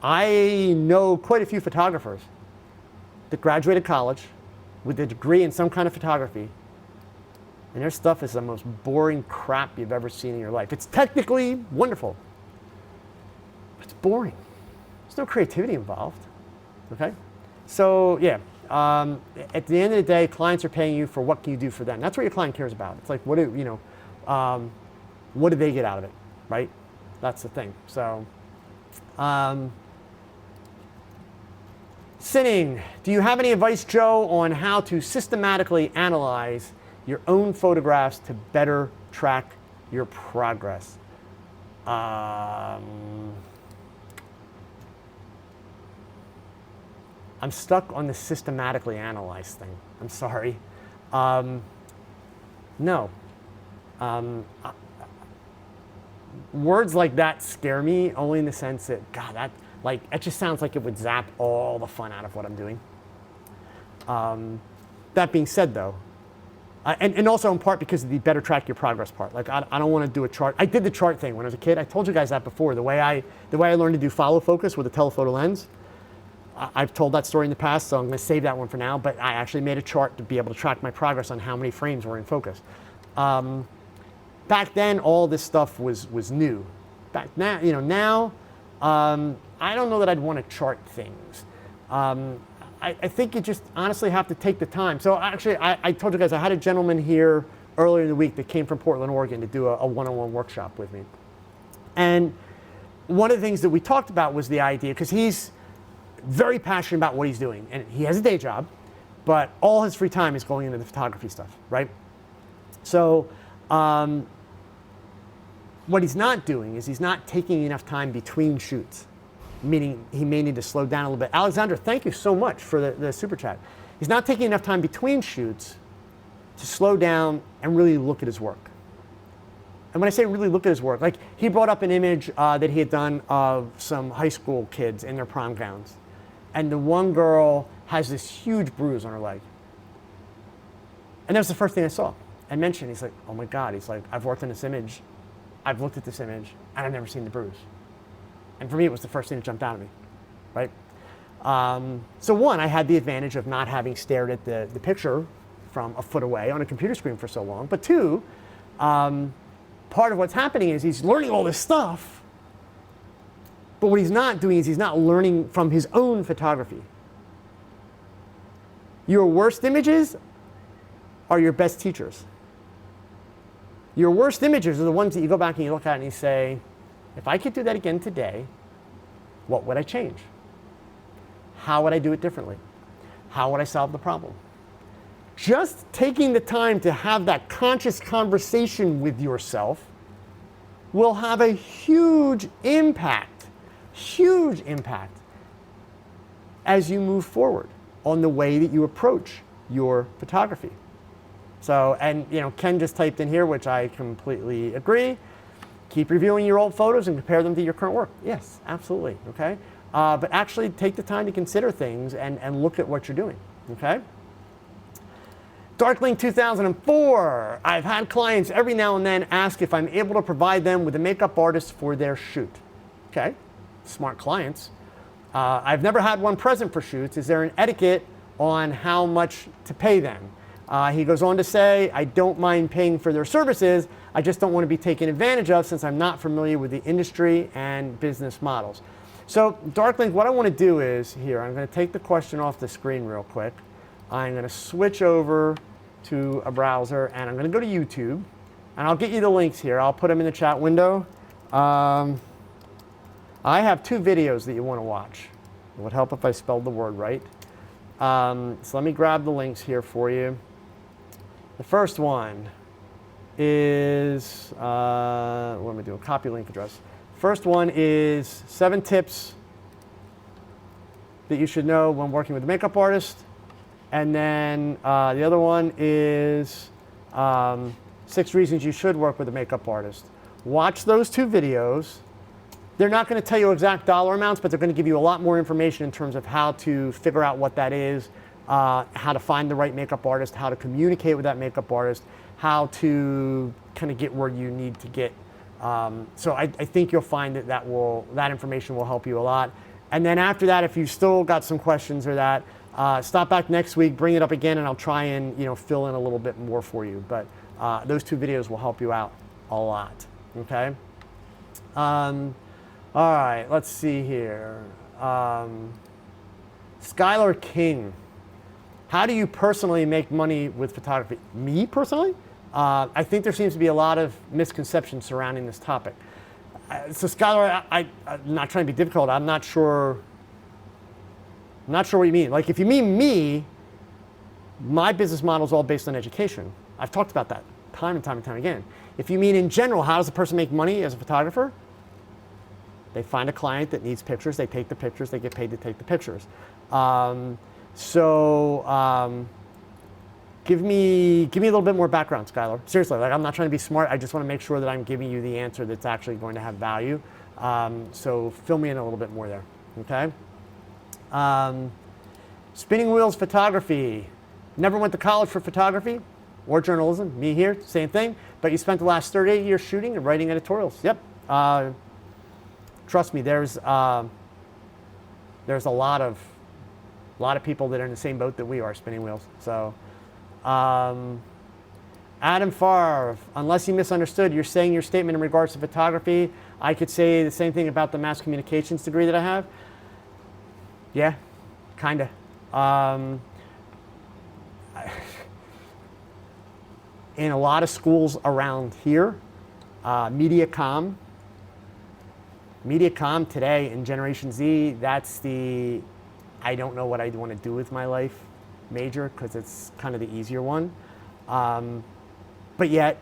I know quite a few photographers that graduated college with a degree in some kind of photography, and their stuff is the most boring crap you've ever seen in your life. It's technically wonderful, but it's boring. There's no creativity involved, okay? So yeah, at the end of the day, clients are paying you for what can you do for them. That's what your client cares about. It's like, what do they get out of it, right? That's the thing. So, Sinning, do you have any advice, Joe, on how to systematically analyze your own photographs to better track your progress. I'm stuck on the systematically analyze thing. I'm sorry. No. Words like that scare me only in the sense that, God, it just sounds like it would zap all the fun out of what I'm doing. That being said, though, and also in part because of the better track your progress part. Like, I don't want to do a chart. I did the chart thing when I was a kid. I told you guys that before. The way I learned to do follow focus with a telephoto lens, I've told that story in the past, so I'm going to save that one for now. But I actually made a chart to be able to track my progress on how many frames were in focus. Back then, all this stuff was new. Back now, now, I don't know that I'd want to chart things. I think you just honestly have to take the time. So actually, I told you guys I had a gentleman here earlier in the week that came from Portland, Oregon to do a one-on-one workshop with me. And one of the things that we talked about was the idea, because he's very passionate about what he's doing. And he has a day job, but all his free time is going into the photography stuff, right? So what he's not doing is he's not taking enough time between shoots, meaning he may need to slow down a little bit. Alexander, thank you so much for the super chat. He's not taking enough time between shoots to slow down and really look at his work. And when I say really look at his work, like he brought up an image that he had done of some high school kids in their prom gowns. And the one girl has this huge bruise on her leg. And that was the first thing I saw and mentioned. He's like, oh my God. He's like, I've worked on this image. I've looked at this image and I've never seen the bruise. And for me, it was the first thing that jumped out at me, right? So one, I had the advantage of not having stared at the picture from a foot away on a computer screen for so long. But two, part of what's happening is he's learning all this stuff, but what he's not doing is he's not learning from his own photography. Your worst images are your best teachers. Your worst images are the ones that you go back and you look at and you say, if I could do that again today, what would I change? How would I do it differently? How would I solve the problem? Just taking the time to have that conscious conversation with yourself will have a huge impact as you move forward on the way that you approach your photography. So, and Ken just typed in here, which I completely agree. Keep reviewing your old photos and compare them to your current work. Yes, absolutely, okay? But actually take the time to consider things and look at what you're doing, okay? Darkling 2004, I've had clients every now and then ask if I'm able to provide them with a makeup artist for their shoot. Okay, smart clients. I've never had one present for shoots. Is there an etiquette on how much to pay them? He goes on to say, I don't mind paying for their services. I just don't want to be taken advantage of since I'm not familiar with the industry and business models. So Darkling, what I want to do is here, I'm going to take the question off the screen real quick. I'm going to switch over to a browser and I'm going to go to YouTube and I'll get you the links here. I'll put them in the chat window. I have two videos that you want to watch. It would help if I spelled the word right. So let me grab the links here for you. The first one is, what am I doing? Copy link address. First one is 7 tips that you should know when working with a makeup artist. And then the other one is 6 reasons you should work with a makeup artist. Watch those 2 videos. They're not going to tell you exact dollar amounts, but they're going to give you a lot more information in terms of how to figure out what that is, how to find the right makeup artist, how to communicate with that makeup artist, how to kind of get where you need to get. So I think you'll find that that information will help you a lot. And then after that, if you've still got some questions or that, stop back next week, bring it up again, and I'll try and fill in a little bit more for you. But those 2 videos will help you out a lot. Okay. All right, let's see here. Skylar King, how do you personally make money with photography? Me personally? I think there seems to be a lot of misconceptions surrounding this topic. So Skylar, I'm not trying to be difficult. I'm not sure what you mean. Like if you mean me, my business model is all based on education. I've talked about that time and time and time again. If you mean in general, how does a person make money as a photographer? They find a client that needs pictures, they take the pictures, they get paid to take the pictures. Give me a little bit more background, Skylar. Seriously, like I'm not trying to be smart. I just want to make sure that I'm giving you the answer that's actually going to have value. So fill me in a little bit more there, okay? Spinning wheels photography. Never went to college for photography or journalism. Me here, same thing. But you spent the last 38 years shooting and writing editorials. Yep. Trust me, there's a lot of people that are in the same boat that we are, spinning wheels. So. Adam Favre, unless you misunderstood, you're saying your statement in regards to photography. I could say the same thing about the mass communications degree that I have. Yeah, kinda. In a lot of schools around here, MediaComm today in Generation Z, that's the I don't know what I want to do with my life major, because it's kind of the easier one. But yet,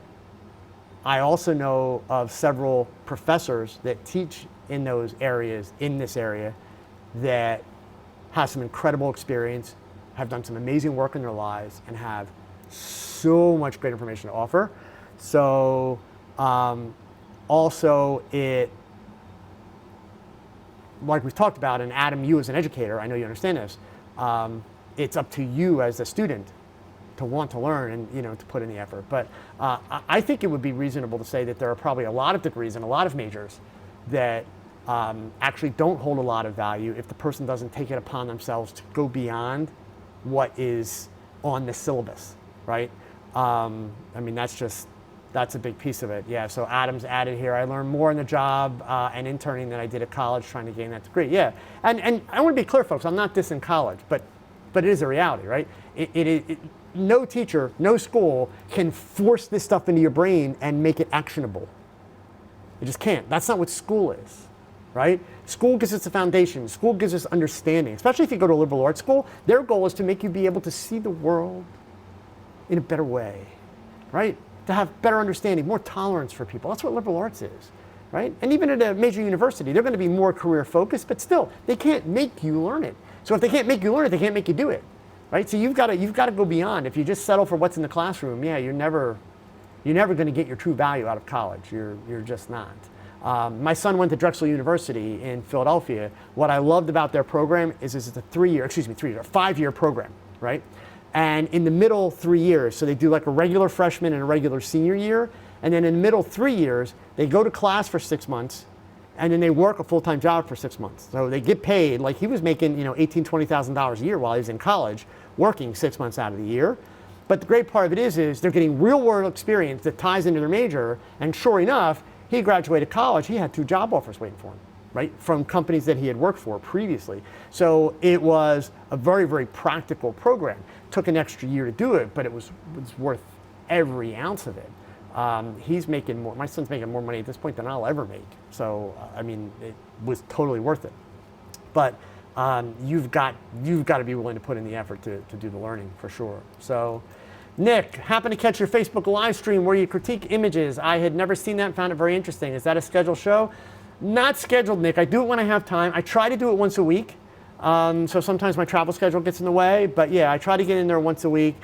I also know of several professors that teach in those areas, in this area, that have some incredible experience, have done some amazing work in their lives, and have so much great information to offer. So also it, like we've talked about, and Adam, you as an educator, I know you understand this, it's up to you as a student to want to learn and to put in the effort. But I think it would be reasonable to say that there are probably a lot of degrees and a lot of majors that actually don't hold a lot of value if the person doesn't take it upon themselves to go beyond what is on the syllabus, right? I mean, that's a big piece of it. Yeah, so Adam's added here, I learned more on the job and interning than I did at college trying to gain that degree. Yeah, and I want to be clear, folks, I'm not dissing college, but it is a reality, right? No teacher, no school can force this stuff into your brain and make it actionable. It just can't. That's not what school is, right? School gives us a foundation. School gives us understanding, especially if you go to a liberal arts school. Their goal is to make you be able to see the world in a better way, right? To have better understanding, more tolerance for people. That's what liberal arts is, right? And even at a major university, they're going to be more career focused, but still, they can't make you learn it. So if they can't make you learn it, they can't make you do it, right? So you've got to go beyond. If you just settle for what's in the classroom, yeah, you're never going to get your true value out of college. You're just not. My son went to Drexel University in Philadelphia. What I loved about their program is it's a 5-year program, right? And in the middle 3 years, so they do like a regular freshman and a regular senior year, and then in the middle 3 years, they go to class for 6 months, and then they work a full-time job for 6 months. So they get paid, like he was making $18,000, $20,000 a year while he was in college, working 6 months out of the year. But the great part of it is they're getting real-world experience that ties into their major, and sure enough, he graduated college, he had 2 job offers waiting for him, right, from companies that he had worked for previously. So it was a very, very practical program. Took an extra year to do it, but it was worth every ounce of it. He's making more, my son's making more money at this point than I'll ever make. So, I mean, it was totally worth it. But you've got to be willing to put in the effort to do the learning for sure. So, Nick, happened to catch your Facebook live stream where you critique images. I had never seen that and found it very interesting. Is that a scheduled show? Not scheduled, Nick. I do it when I have time. I try to do it once a week. So sometimes my travel schedule gets in the way, but yeah, I try to get in there once a week.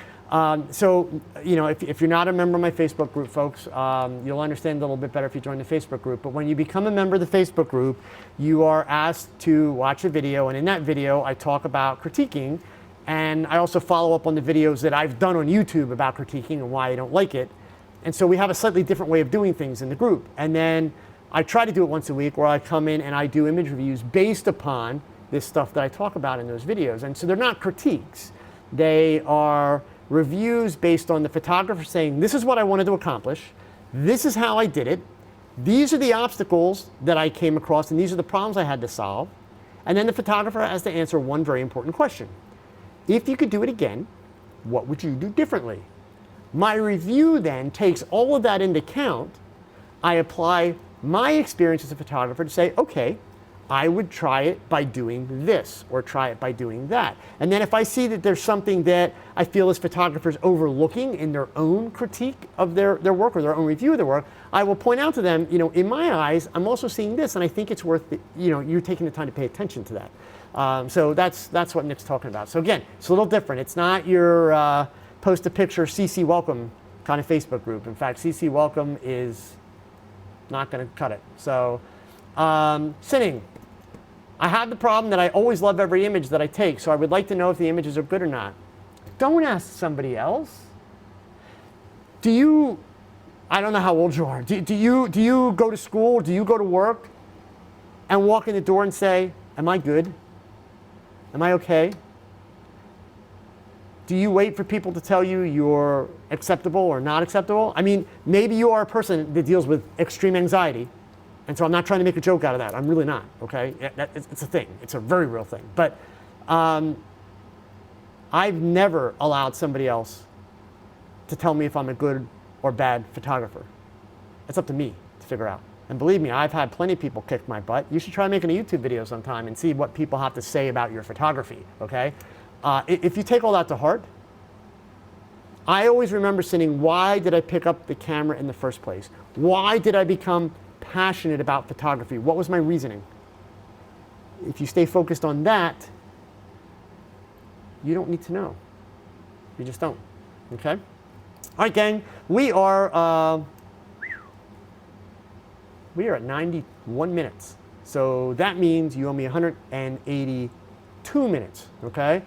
So, if you're not a member of my Facebook group, folks, you'll understand a little bit better if you join the Facebook group. But when you become a member of the Facebook group, you are asked to watch a video, and in that video, I talk about critiquing, and I also follow up on the videos that I've done on YouTube about critiquing and why I don't like it. And so we have a slightly different way of doing things in the group. And then I try to do it once a week, where I come in and I do image reviews based upon this stuff that I talk about in those videos. And so they're not critiques. They are reviews based on the photographer saying, this is what I wanted to accomplish, this is how I did it, these are the obstacles that I came across, and these are the problems I had to solve. And then the photographer has to answer one very important question. If you could do it again, what would you do differently? My review then takes all of that into account. I apply my experience as a photographer to say, okay, I would try it by doing this or try it by doing that. And then if I see that there's something that I feel as photographers overlooking in their own critique of their work or their own review of their work, I will point out to them, in my eyes, I'm also seeing this, and I think it's worth, you taking the time to pay attention to that. So that's what Nick's talking about. So again, it's a little different. It's not your post a picture, CC welcome kind of Facebook group. In fact, CC welcome is not going to cut it. So sinning. I have the problem that I always love every image that I take, so I would like to know if the images are good or not. Don't ask somebody else. I don't know how old you are. Do you go to school, do you go to work and walk in the door and say, am I good? Am I okay? Do you wait for people to tell you you're acceptable or not acceptable? I mean, maybe you are a person that deals with extreme anxiety, and so I'm not trying to make a joke out of that. I'm really not, okay? It's a thing. It's a very real thing. But I've never allowed somebody else to tell me if I'm a good or bad photographer. It's up to me to figure out. And believe me, I've had plenty of people kick my butt. You should try making a YouTube video sometime and see what people have to say about your photography, okay? If you take all that to heart, I always remember saying, why did I pick up the camera in the first place? Why did I become passionate about photography? What was my reasoning? If you stay focused on that, you don't need to know. You just don't, okay? All right, gang, we are at 91 minutes. So that means you owe me 182 minutes, okay?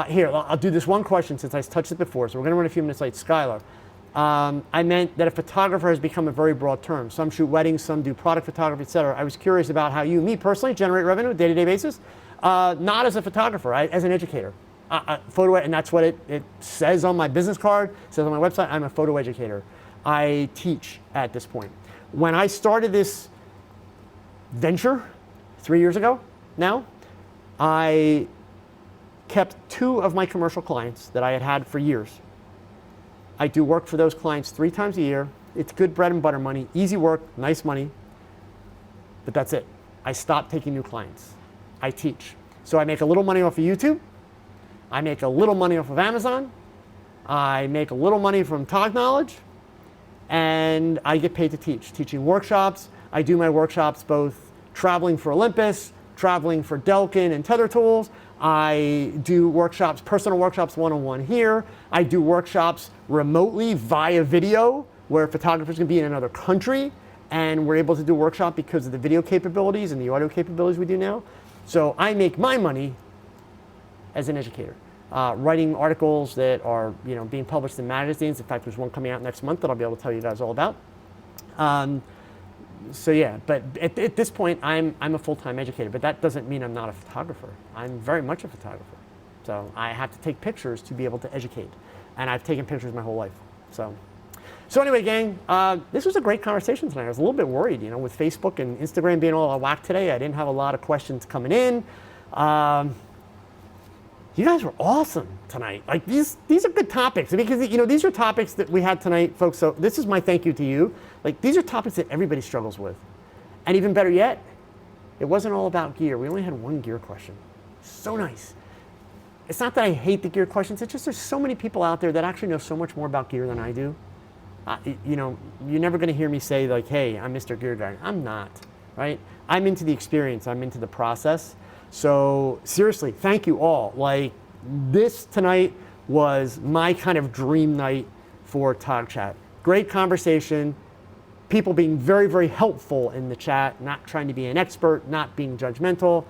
Here, I'll do this one question since I touched it before. So we're gonna run a few minutes late. Skylar, I meant that a photographer has become a very broad term. Some shoot weddings, some do product photography, et cetera. I was curious about how you, me personally, generate revenue on a day-to-day basis. Not as a photographer, as an educator. Photo, and that's what it says on my business card, it says on my website, I'm a photo educator. I teach at this point. When I started this venture 3 years ago now, I kept 2 of my commercial clients that I had had for years. I do work for those clients 3 times a year. It's good bread and butter money, easy work, nice money, but that's it. I stopped taking new clients. I teach. So I make a little money off of YouTube. I make a little money off of Amazon. I make a little money from Tog Knowledge, and I get paid to teach, teaching workshops. I do my workshops both traveling for Olympus, traveling for Delkin and Tether Tools. I do workshops, personal workshops one-on-one here. I do workshops remotely via video where photographers can be in another country, and we're able to do a workshop because of the video capabilities and the audio capabilities we do now. So I make my money as an educator, writing articles that are being published in magazines. In fact, there's one coming out next month that I'll be able to tell you guys all about. So yeah, but at this point, I'm a full-time educator, but that doesn't mean I'm not a photographer. I'm very much a photographer. So I have to take pictures to be able to educate, and I've taken pictures my whole life. So anyway, gang, this was a great conversation tonight. I was a little bit worried, with Facebook and Instagram being all out of whack today. I didn't have a lot of questions coming in. You guys were awesome tonight. Like these are good topics because these are topics that we had tonight, folks. So this is my thank you to you. Like these are topics that everybody struggles with, and even better yet, it wasn't all about gear. We only had one gear question. So nice. It's not that I hate the gear questions. It's just there's so many people out there that actually know so much more about gear than I do. You're never going to hear me say like, "Hey, I'm Mr. Gear Guy." I'm not, right? I'm into the experience. I'm into the process. So seriously, thank you all. Like this tonight was my kind of dream night for TogChat. Great conversation. People being very, very helpful in the chat, not trying to be an expert, not being judgmental.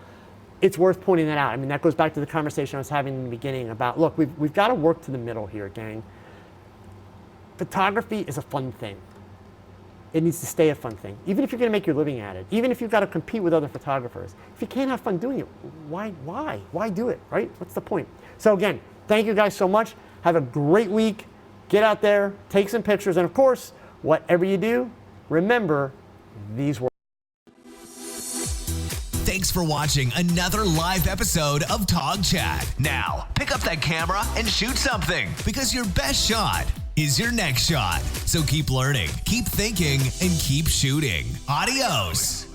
It's worth pointing that out. I mean, that goes back to the conversation I was having in the beginning about, look, we've got to work to the middle here, gang. Photography is a fun thing. It needs to stay a fun thing. Even if you're going to make your living at it, even if you've got to compete with other photographers, if you can't have fun doing it, why do it, right? What's the point? So again, thank you guys so much. Have a great week. Get out there, take some pictures, and of course, whatever you do, remember these words. Thanks for watching another live episode of TogChat. Now, pick up that camera and shoot something, because your best shot is your next shot. So keep learning, keep thinking, and keep shooting. Adios.